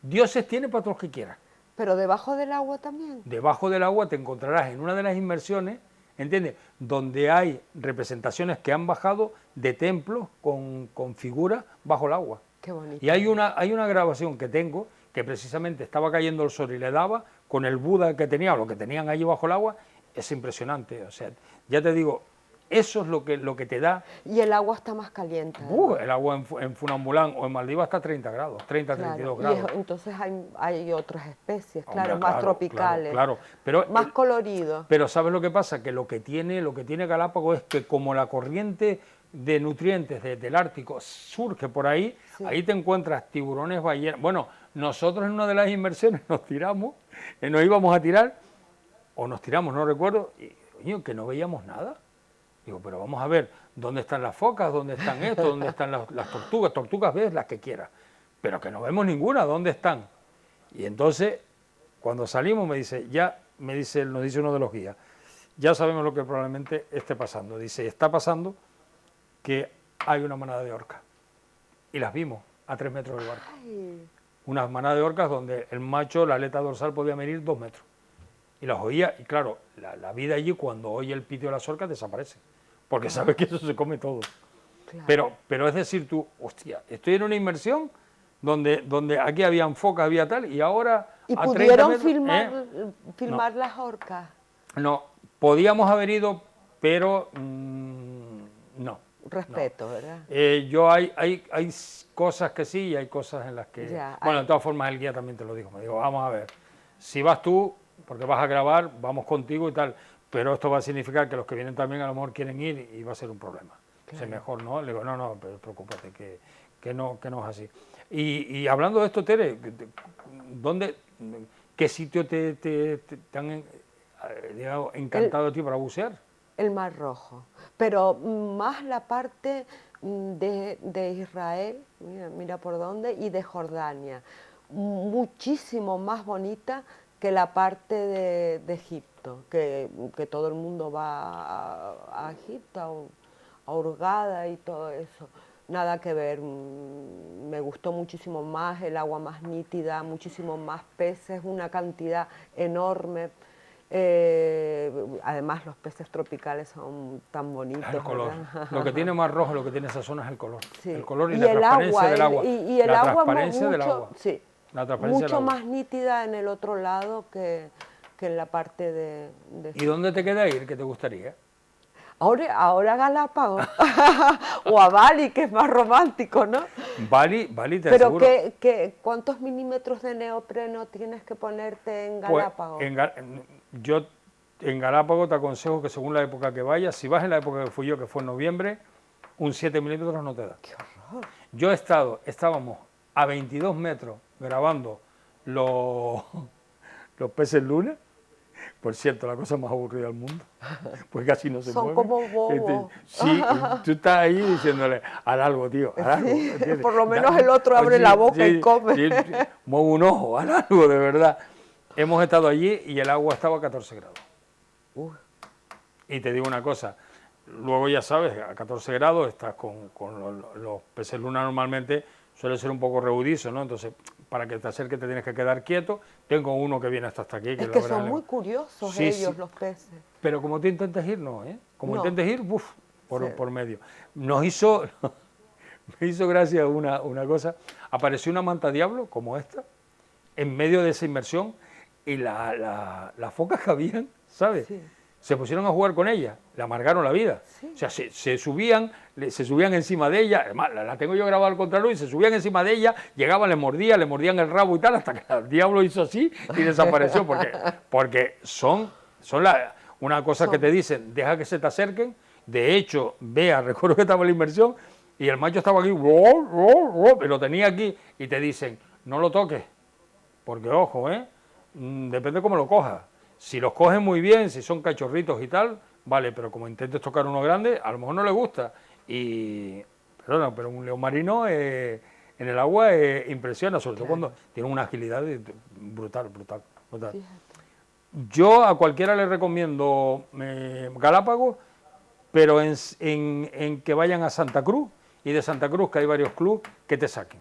Dioses tiene para todos los que quieras. Pero debajo del agua también. Debajo del agua te encontrarás en una de las inmersiones, ¿entiendes?, donde hay representaciones que han bajado de templos con figuras bajo el agua. Qué bonito. Y hay una grabación que tengo, que precisamente estaba cayendo el sol y le daba con el Buda que tenía, o lo que tenían allí bajo el agua, es impresionante. O sea, ya te digo, eso es lo que te da... Y el agua está más caliente. el agua en Funambulán o en Maldivas está a 30 grados, 30, Claro, 32 grados. entonces hay otras especies, Hombre, claro, más tropicales, Claro. Pero, más coloridos. pero ¿sabes lo que pasa? Que lo que tiene Galápagos es que como la corriente de nutrientes del Ártico surge por ahí, Sí. ahí te encuentras tiburones, ballenas. Bueno, nosotros en una de las inmersiones nos tiramos, nos íbamos a tirar, o nos tiramos, no recuerdo, y coño, que no veíamos nada. Digo, pero vamos a ver, ¿dónde están las focas? ¿Dónde están esto? ¿Dónde están las tortugas? Tortugas ves las que quieras, pero que no vemos ninguna, ¿dónde están? Y entonces, cuando salimos nos dice uno de los guías, ya sabemos lo que probablemente esté pasando. Dice, está pasando que hay una manada de orcas. Y las vimos a 3 metros del barco. Ay, Una manada de orcas donde el macho, la aleta dorsal podía medir 2 metros. Y las oía, y claro, la vida allí cuando oye el pito de las orcas desaparece, porque sabe que eso se come todo. claro. Pero es decir, tú, hostia, estoy en una inmersión donde aquí habían focas, había tal, y ahora ¿Y a 30 pudieron metros, filmar las orcas? no, podíamos haber ido, pero no. Respeto, ¿verdad? Hay cosas que sí y hay cosas en las que... Ya, bueno, de todas formas el guía también te lo dijo, me dijo, vamos a ver, si vas tú, porque vas a grabar, vamos contigo y tal, pero esto va a significar que los que vienen también a lo mejor quieren ir y va a ser un problema. Claro. O sea, mejor no, le digo, no, pero preocúpate, que no es así. Y hablando de esto, Tere, ¿qué sitio te han digamos, encantado a ti para bucear? El Mar Rojo, pero más la parte de Israel, mira por dónde, y de Jordania, muchísimo más bonita que la parte de Egipto, que todo el mundo va a Egipto, a Hurghada y todo eso. Nada que ver, me gustó muchísimo más, el agua más nítida, muchísimo más peces, una cantidad enorme. Además los peces tropicales son tan bonitos. El color. ¿Verdad? Lo que tiene más rojo, lo que tiene esa zona es el color. Sí. El color y el la transparencia agua, del agua. Y el la agua transparencia mucho, del agua. Sí, la transparencia mucho del agua. más nítida en el otro lado que en la parte de... ¿Y dónde te queda ir? ¿Qué te gustaría? Ahora Galápagos o a Bali, que es más romántico, ¿no? Bali te Pero aseguro. ¿cuántos milímetros de neopreno tienes que ponerte en Galápagos? Pues, yo en Galápagos te aconsejo que según la época que vayas, si vas en la época que fui yo, que fue en noviembre, un 7 milímetros no te da. ¡Qué horror! Estábamos a 22 metros grabando los peces luna. Por cierto, la cosa más aburrida del mundo, pues casi no se mueve. Son como bobos. Sí, tú estás ahí diciéndole, haz algo, tío, haz algo. Sí, por lo menos el otro abre la boca y come. Sí, mueve un ojo, haz algo, de verdad. Hemos estado allí y el agua estaba a 14 grados. Y te digo una cosa, luego ya sabes, a 14 grados estás con los peces luna normalmente, suele ser un poco reudizo, ¿no? Entonces, para que te acerques te tienes que quedar quieto. Tengo uno que viene hasta aquí. Es que son muy curiosos ellos, los peces. Pero como tú intentes ir, no, ¿eh? Como intentes ir, por medio. Me hizo gracia una cosa. Apareció una manta diablo, como esta, en medio de esa inmersión, y las focas que habían, ¿sabes? Sí. Se pusieron a jugar con ella, le amargaron la vida. Sí. O sea, se subían encima de ella, además la tengo yo grabada al contrario, y se subían encima de ella, llegaban, le mordían el rabo y tal, hasta que el diablo hizo así y desapareció, porque son una cosa que te dicen, deja que se te acerquen. De hecho, recuerdo que estaba en la inmersión, y el macho estaba aquí, y lo tenía aquí, y te dicen, no lo toques, porque ojo, depende cómo lo cojas. Si los coges muy bien, si son cachorritos y tal, vale, pero como intentes tocar uno grande, a lo mejor no le gusta. Pero un león marino en el agua impresiona, sobre todo cuando tiene una agilidad brutal. Fíjate. Yo a cualquiera le recomiendo Galápagos, pero en que vayan a Santa Cruz, y de Santa Cruz, que hay varios clubes, que te saquen.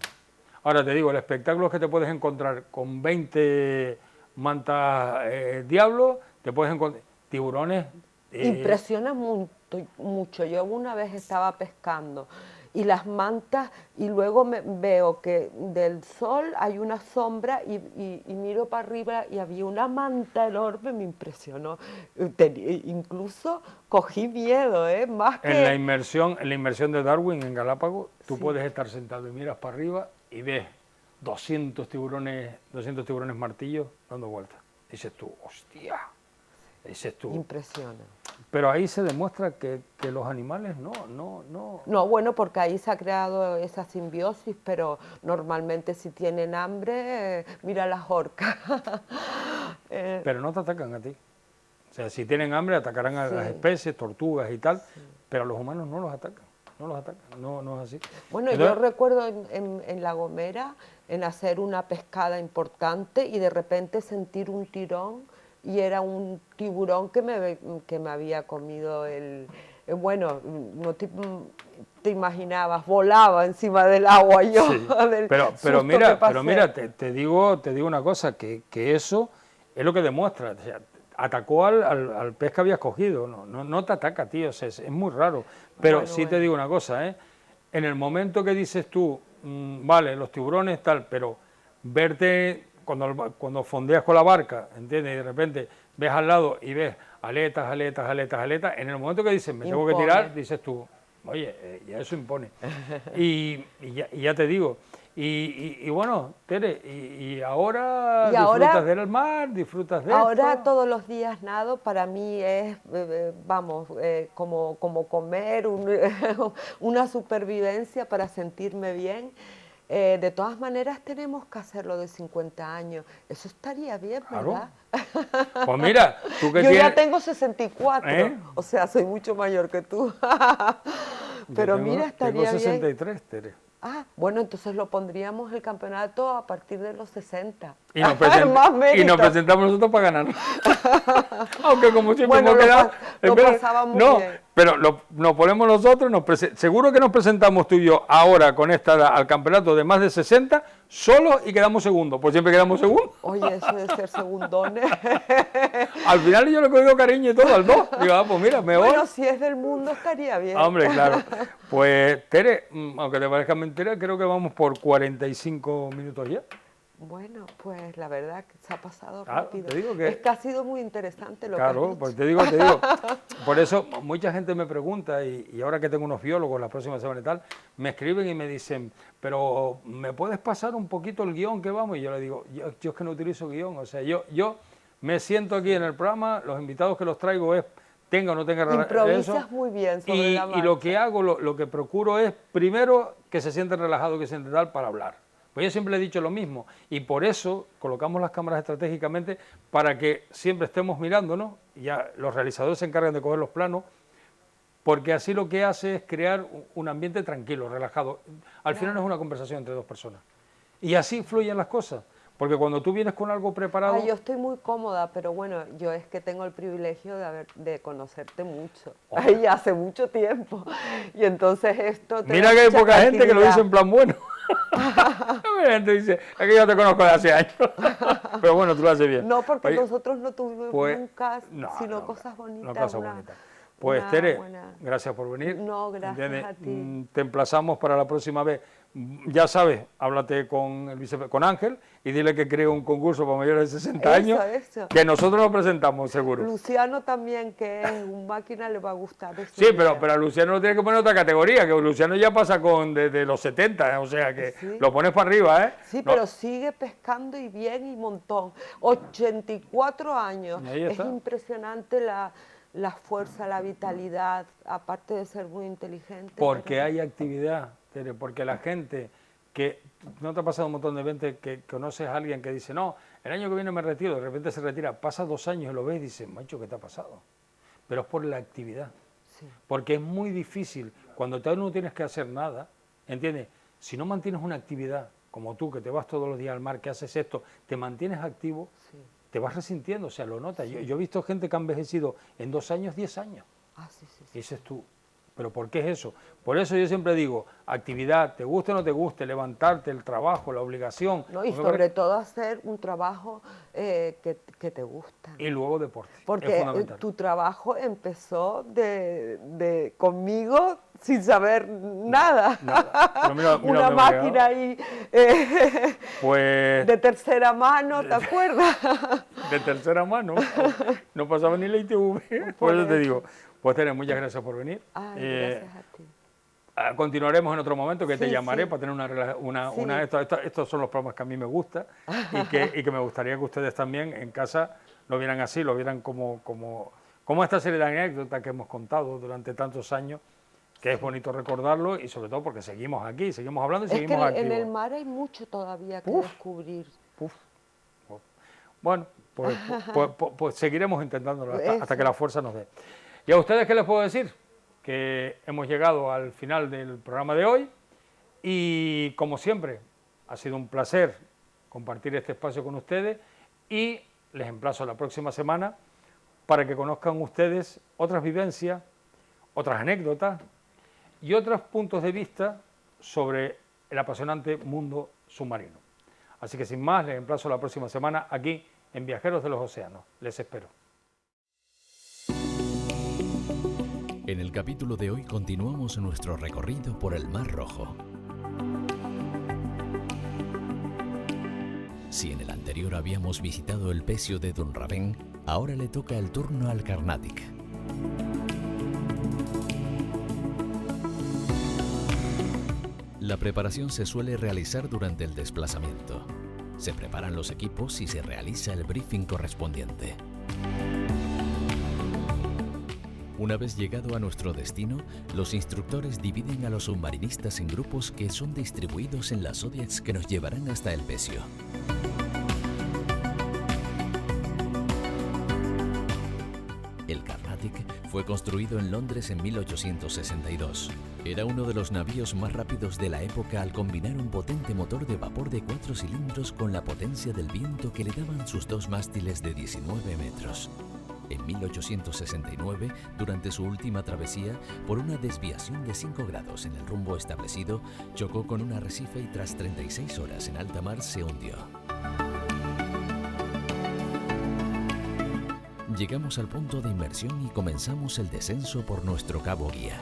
Ahora te digo, el espectáculo es que te puedes encontrar con 20... mantas diablo, te puedes encontrar tiburones. Impresiona mucho. Yo una vez estaba pescando y las mantas, y luego veo que del sol hay una sombra y miro para arriba y había una manta enorme, me impresionó. Incluso cogí miedo, más que... En la inmersión de Darwin en Galápagos, tú puedes estar sentado y miras para arriba y ves 200 tiburones martillos dando vueltas. Dices tú, hostia. Dices tú. Impresiona. Pero ahí se demuestra que los animales no. No, bueno, porque ahí se ha creado esa simbiosis, pero normalmente si tienen hambre, mira las orcas. Pero no te atacan a ti. O sea, si tienen hambre, atacarán a las especies, tortugas y tal, pero a los humanos no los atacan. No es así. Bueno, entonces, yo recuerdo en La Gomera, en hacer una pescada importante y de repente sentir un tirón, y era un tiburón que me había comido bueno, no te imaginabas, volaba encima del agua yo. Sí. Pero mira, te digo una cosa, que eso es lo que demuestra. O sea, atacó al pez que habías cogido, no te ataca, tío, o sea, es muy raro. Pero sí te digo una cosa, en el momento que dices tú, vale, los tiburones tal, pero verte cuando fondeas con la barca, ¿entiendes? Y de repente ves al lado y ves aletas, aletas, aletas, aletas, en el momento que dices, me tengo que tirar, dices tú, oye, ya eso impone. y ya te digo, y bueno, Tere, y ahora disfrutas del mar, disfrutas de ahora esto. todos los días nado para mí es, vamos, como comer, una supervivencia para sentirme bien. De todas maneras tenemos que hacerlo de 50 años. Eso estaría bien, Claro. ¿verdad? Pues mira, tú que Yo tienes... ya tengo 64, o sea, soy mucho mayor que tú. Pero mira, estaría tengo bien. 63, Tere. Ah, bueno, entonces lo pondríamos el campeonato a partir de los 60. Y nos, Más mérito. y nos presentamos nosotros para ganar. Aunque como siempre Bueno, hemos quedado... lo pasábamos bien. Pero nos ponemos nosotros, seguro que nos presentamos tú y yo ahora con al campeonato de más de 60, solos y quedamos segundos, pues siempre quedamos segundos. Oye, eso de ser segundones. Al final yo le he cogido cariño y todo al 2. Digo, pues mira, me voy. Bueno, si es del mundo estaría bien. Hombre, claro. Pues Tere, aunque te parezca mentira, creo que vamos por 45 minutos ya. Bueno, pues la verdad que se ha pasado rápido. rápido. Te digo que, es que ha sido muy interesante lo que has dicho. Pues te digo. Por eso mucha gente me pregunta, y ahora que tengo unos biólogos la próxima semana y tal, me escriben y me dicen, pero ¿me puedes pasar un poquito el guión que vamos? Y yo le digo, yo es que no utilizo guión, o sea, yo me siento aquí en el programa, los invitados que los traigo es, tenga o no tenga improvisas muy bien sobre la marcha. Y lo que hago, lo que procuro es, primero, que se sienten relajados, que se sienten tal, para hablar. Pues yo siempre le he dicho lo mismo, y por eso colocamos las cámaras estratégicamente para que siempre estemos mirándonos, y ya los realizadores se encargan de coger los planos, porque así lo que hace es crear un ambiente tranquilo, relajado. Al final es una conversación entre dos personas. Y así fluyen las cosas, porque cuando tú vienes con algo preparado... yo estoy muy cómoda, pero bueno, yo es que tengo el privilegio de conocerte mucho, y hace mucho tiempo, y entonces esto... Mira que hay poca gente que lo dice en plan bueno. La gente dice, es que yo te conozco de hace años. Pero bueno, tú lo haces bien. No, porque nosotros no tuvimos nunca, sino cosas bonitas. No, cosas bonitas. Pues Tere, gracias por venir. No, gracias a ti. Te emplazamos para la próxima vez. Ya sabes, háblate con Ángel y dile que cree un concurso para mayores de 60 años, que nosotros lo presentamos, seguro. Luciano también, que es un máquina, le va a gustar. Sí, pero a Luciano lo tienes que poner otra categoría, que Luciano ya pasa desde los 70, o sea que lo pones para arriba, ¿eh? Sí, pero sigue pescando y bien y montón. 84 años. Es impresionante la fuerza, la vitalidad, aparte de ser muy inteligente. Porque hay actividad, Tere, porque la gente que, ¿no te ha pasado un montón de gente que conoces a alguien que dice, no, el año que viene me retiro, de repente se retira, pasa 2 años y lo ves y dices, macho, ¿qué te ha pasado? Pero es por la actividad, porque es muy difícil, cuando tú no tienes que hacer nada, ¿entiendes? Si no mantienes una actividad, como tú, que te vas todos los días al mar, que haces esto, te mantienes activo, te vas resintiendo, o sea, lo notas. Yo he visto gente que ha envejecido en 2 años, 10 años. Y dices tú, ¿pero por qué es eso? Por eso yo siempre digo, actividad, te guste o no te guste, levantarte, el trabajo, la obligación. No, y sobre todo hacer un trabajo que te gusta. Y luego deporte. Porque tu trabajo empezó conmigo sin saber nada. Pero mira una máquina ahí pues, de tercera mano, ¿te acuerdas? De tercera mano, no pasaba ni la ITV, por eso te digo. Pues Tere, muchas gracias por venir. Gracias a ti. Continuaremos en otro momento, que te llamaré para tener estos son los programas que a mí me gustan y que me gustaría que ustedes también en casa lo vieran así, lo vieran como esta serie de anécdotas que hemos contado durante tantos años, que es bonito recordarlo y sobre todo porque seguimos aquí, seguimos hablando y seguimos activos. En el mar hay mucho todavía que descubrir. Bueno, pues seguiremos intentándolo hasta que la fuerza nos dé. ¿Y a ustedes qué les puedo decir? Que hemos llegado al final del programa de hoy y, como siempre, ha sido un placer compartir este espacio con ustedes y les emplazo la próxima semana para que conozcan ustedes otras vivencias, otras anécdotas y otros puntos de vista sobre el apasionante mundo submarino. Así que sin más, les emplazo la próxima semana aquí en Viajeros de los Océanos. Les espero. En el capítulo de hoy continuamos nuestro recorrido por el Mar Rojo. Si en el anterior habíamos visitado el Pecio de Dunravén, ahora le toca el turno al Carnatic. La preparación se suele realizar durante el desplazamiento. Se preparan los equipos y se realiza el briefing correspondiente. Una vez llegado a nuestro destino, los instructores dividen a los submarinistas en grupos que son distribuidos en las Zodiacs que nos llevarán hasta el Pecio. El Carnatic fue construido en Londres en 1862. Era uno de los navíos más rápidos de la época al combinar un potente motor de vapor de 4 cilindros con la potencia del viento que le daban sus 2 mástiles de 19 metros. En 1869, durante su última travesía, por una desviación de 5 grados en el rumbo establecido, chocó con un arrecife y tras 36 horas en alta mar se hundió. Llegamos al punto de inmersión y comenzamos el descenso por nuestro cabo guía.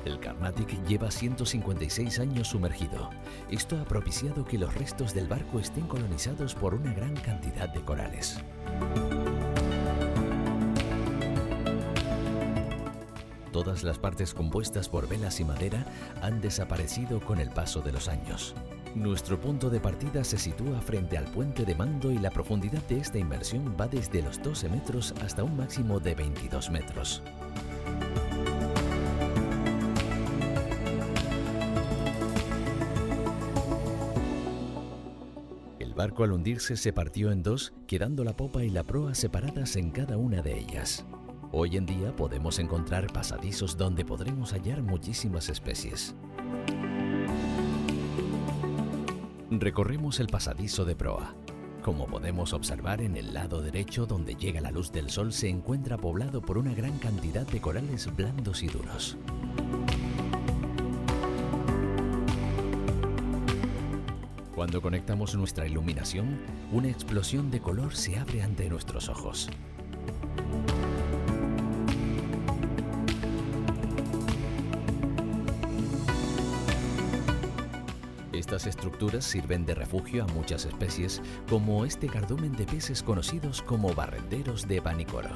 El Carnatic lleva 156 años sumergido. Esto ha propiciado que los restos del barco estén colonizados por una gran cantidad de corales. Todas las partes compuestas por velas y madera han desaparecido con el paso de los años. Nuestro punto de partida se sitúa frente al puente de mando y la profundidad de esta inmersión va desde los 12 metros hasta un máximo de 22 metros. El barco al hundirse se partió en 2, quedando la popa y la proa separadas en cada una de ellas. Hoy en día podemos encontrar pasadizos donde podremos hallar muchísimas especies. Recorremos el pasadizo de proa. Como podemos observar, en el lado derecho, donde llega la luz del sol, se encuentra poblado por una gran cantidad de corales blandos y duros. Cuando conectamos nuestra iluminación, una explosión de color se abre ante nuestros ojos. Estas estructuras sirven de refugio a muchas especies, como este cardumen de peces conocidos como barrenderos de Vanikoro.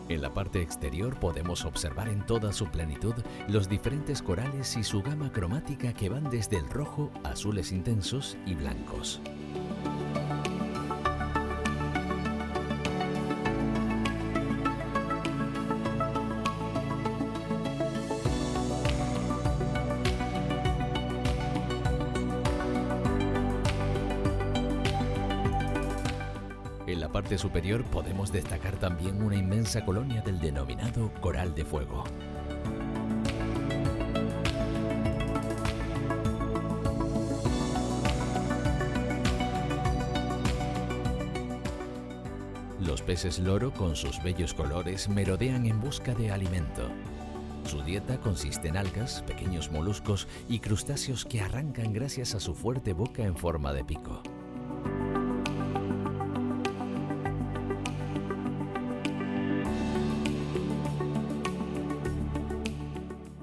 En la parte exterior podemos observar en toda su plenitud los diferentes corales y su gama cromática que van desde el rojo, azules intensos y blancos. En la parte superior podemos destacar también una inmensa colonia del denominado coral de fuego. Los peces loro, con sus bellos colores, merodean en busca de alimento. Su dieta consiste en algas, pequeños moluscos y crustáceos que arrancan gracias a su fuerte boca en forma de pico.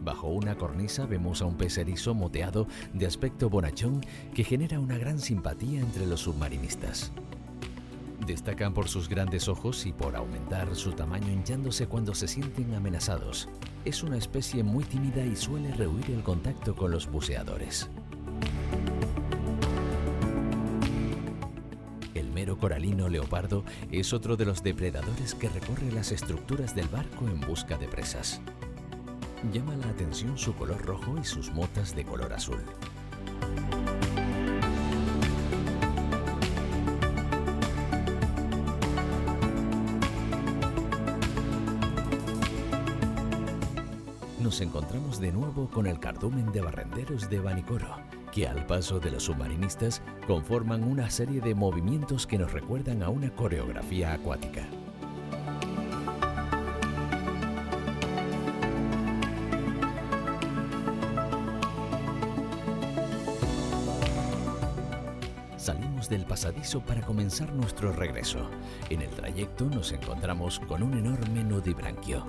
Bajo una cornisa vemos a un pez erizo moteado de aspecto bonachón que genera una gran simpatía entre los submarinistas. Destacan por sus grandes ojos y por aumentar su tamaño hinchándose cuando se sienten amenazados. Es una especie muy tímida y suele rehuir el contacto con los buceadores. El mero coralino leopardo es otro de los depredadores que recorre las estructuras del barco en busca de presas. Llama la atención su color rojo y sus motas de color azul. Nos encontramos de nuevo con el cardumen de barrenderos de Vanikoro, que al paso de los submarinistas conforman una serie de movimientos que nos recuerdan a una coreografía acuática. Salimos salimos del pasadizo para comenzar nuestro regreso. En el trayecto nos encontramos con un enorme nudibranquio.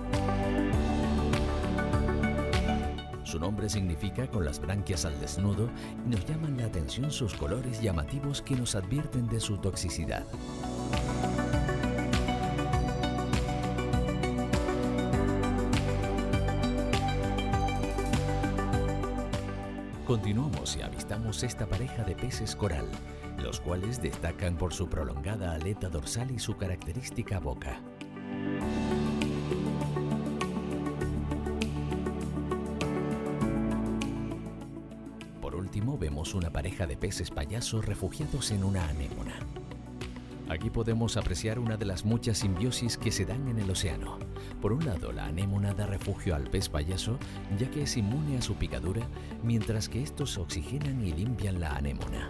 Su nombre significa con las branquias al desnudo y nos llaman la atención sus colores llamativos que nos advierten de su toxicidad. Continuamos y avistamos esta pareja de peces coral, los cuales destacan por su prolongada aleta dorsal y su característica boca. Por último, vemos una pareja de peces payaso refugiados en una anémona. Aquí podemos apreciar una de las muchas simbiosis que se dan en el océano. Por un lado, la anémona da refugio al pez payaso, ya que es inmune a su picadura, mientras que estos oxigenan y limpian la anémona.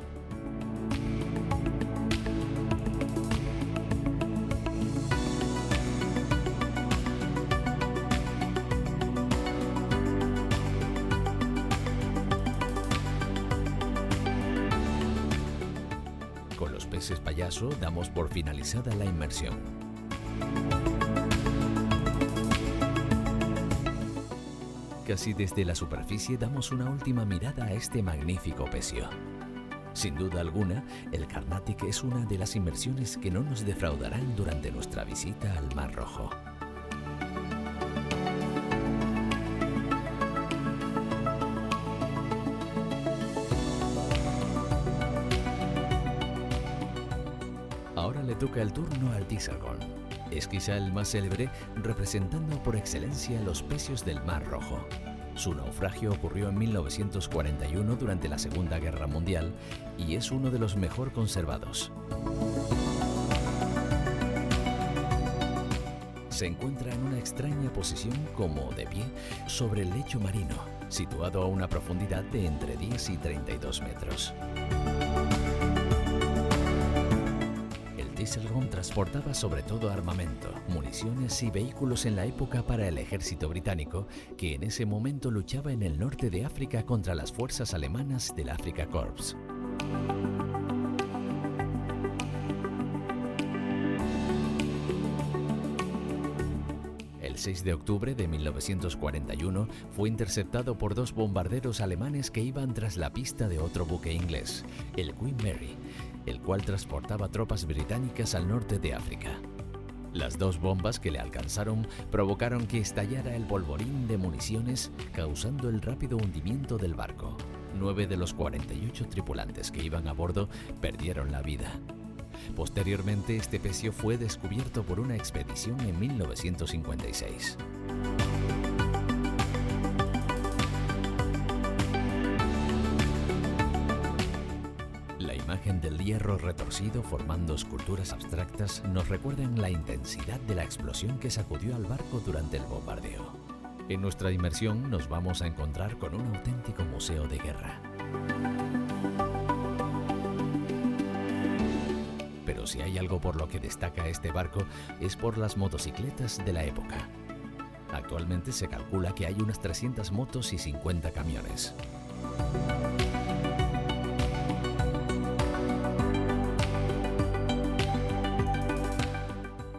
Con los peces payaso damos por finalizada la inmersión. Casi desde la superficie damos una última mirada a este magnífico pecio. Sin duda alguna, el Carnatic es una de las inmersiones que no nos defraudarán durante nuestra visita al Mar Rojo. Ahora le toca el turno al Dieselgorn. Es quizá el más célebre, representando por excelencia los pecios del Mar Rojo. Su naufragio ocurrió en 1941 durante la Segunda Guerra Mundial y es uno de los mejor conservados. Se encuentra en una extraña posición como de pie sobre el lecho marino, situado a una profundidad de entre 10 y 32 metros. Dieselgorn transportaba sobre todo armamento, municiones y vehículos en la época para el ejército británico, que en ese momento luchaba en el norte de África contra las fuerzas alemanas del Afrika Korps. El 6 de octubre de 1941 fue interceptado por dos bombarderos alemanes que iban tras la pista de otro buque inglés, el Queen Mary, el cual transportaba tropas británicas al norte de África. Las dos bombas que le alcanzaron provocaron que estallara el polvorín de municiones, causando el rápido hundimiento del barco. 9 de los 48 tripulantes que iban a bordo perdieron la vida. Posteriormente, este pecio fue descubierto por una expedición en 1956. La imagen del hierro retorcido formando esculturas abstractas nos recuerdan la intensidad de la explosión que sacudió al barco durante el bombardeo. En nuestra inmersión nos vamos a encontrar con un auténtico museo de guerra. Pero si hay algo por lo que destaca este barco es por las motocicletas de la época. Actualmente se calcula que hay unas 300 motos y 50 camiones.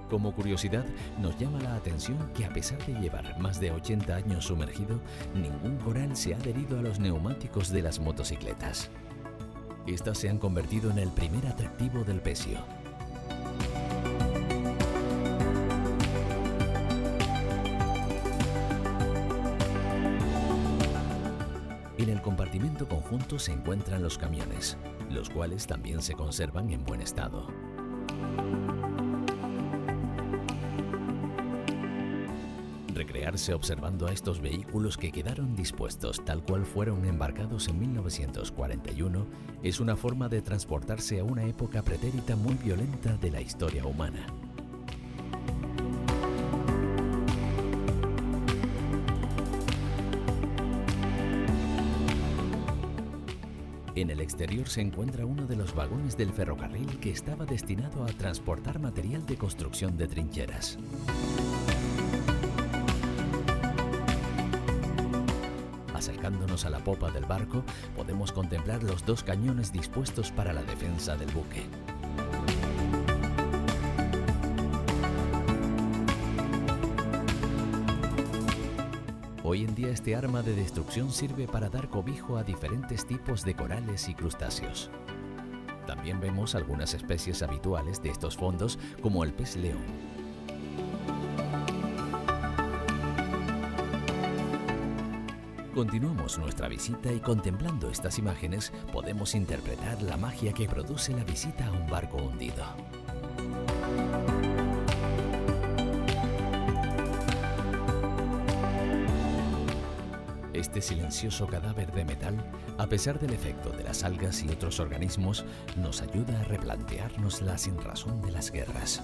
Como curiosidad, nos llama la atención que a pesar de llevar más de 80 años sumergido, ningún coral se ha adherido a los neumáticos de las motocicletas. Estas se han convertido en el primer atractivo del pecio. En el compartimento conjunto se encuentran los camiones, los cuales también se conservan en buen estado. Recrearse observando a estos vehículos que quedaron dispuestos tal cual fueron embarcados en 1941 es una forma de transportarse a una época pretérita muy violenta de la historia humana. En el exterior se encuentra uno de los vagones del ferrocarril que estaba destinado a transportar material de construcción de trincheras. Acercándonos a la popa del barco, podemos contemplar los 2 cañones dispuestos para la defensa del buque. Hoy en día este arma de destrucción sirve para dar cobijo a diferentes tipos de corales y crustáceos. También vemos algunas especies habituales de estos fondos, como el pez león. Continuamos nuestra visita y contemplando estas imágenes podemos interpretar la magia que produce la visita a un barco hundido. Este silencioso cadáver de metal, a pesar del efecto de las algas y otros organismos, nos ayuda a replantearnos la sinrazón de las guerras.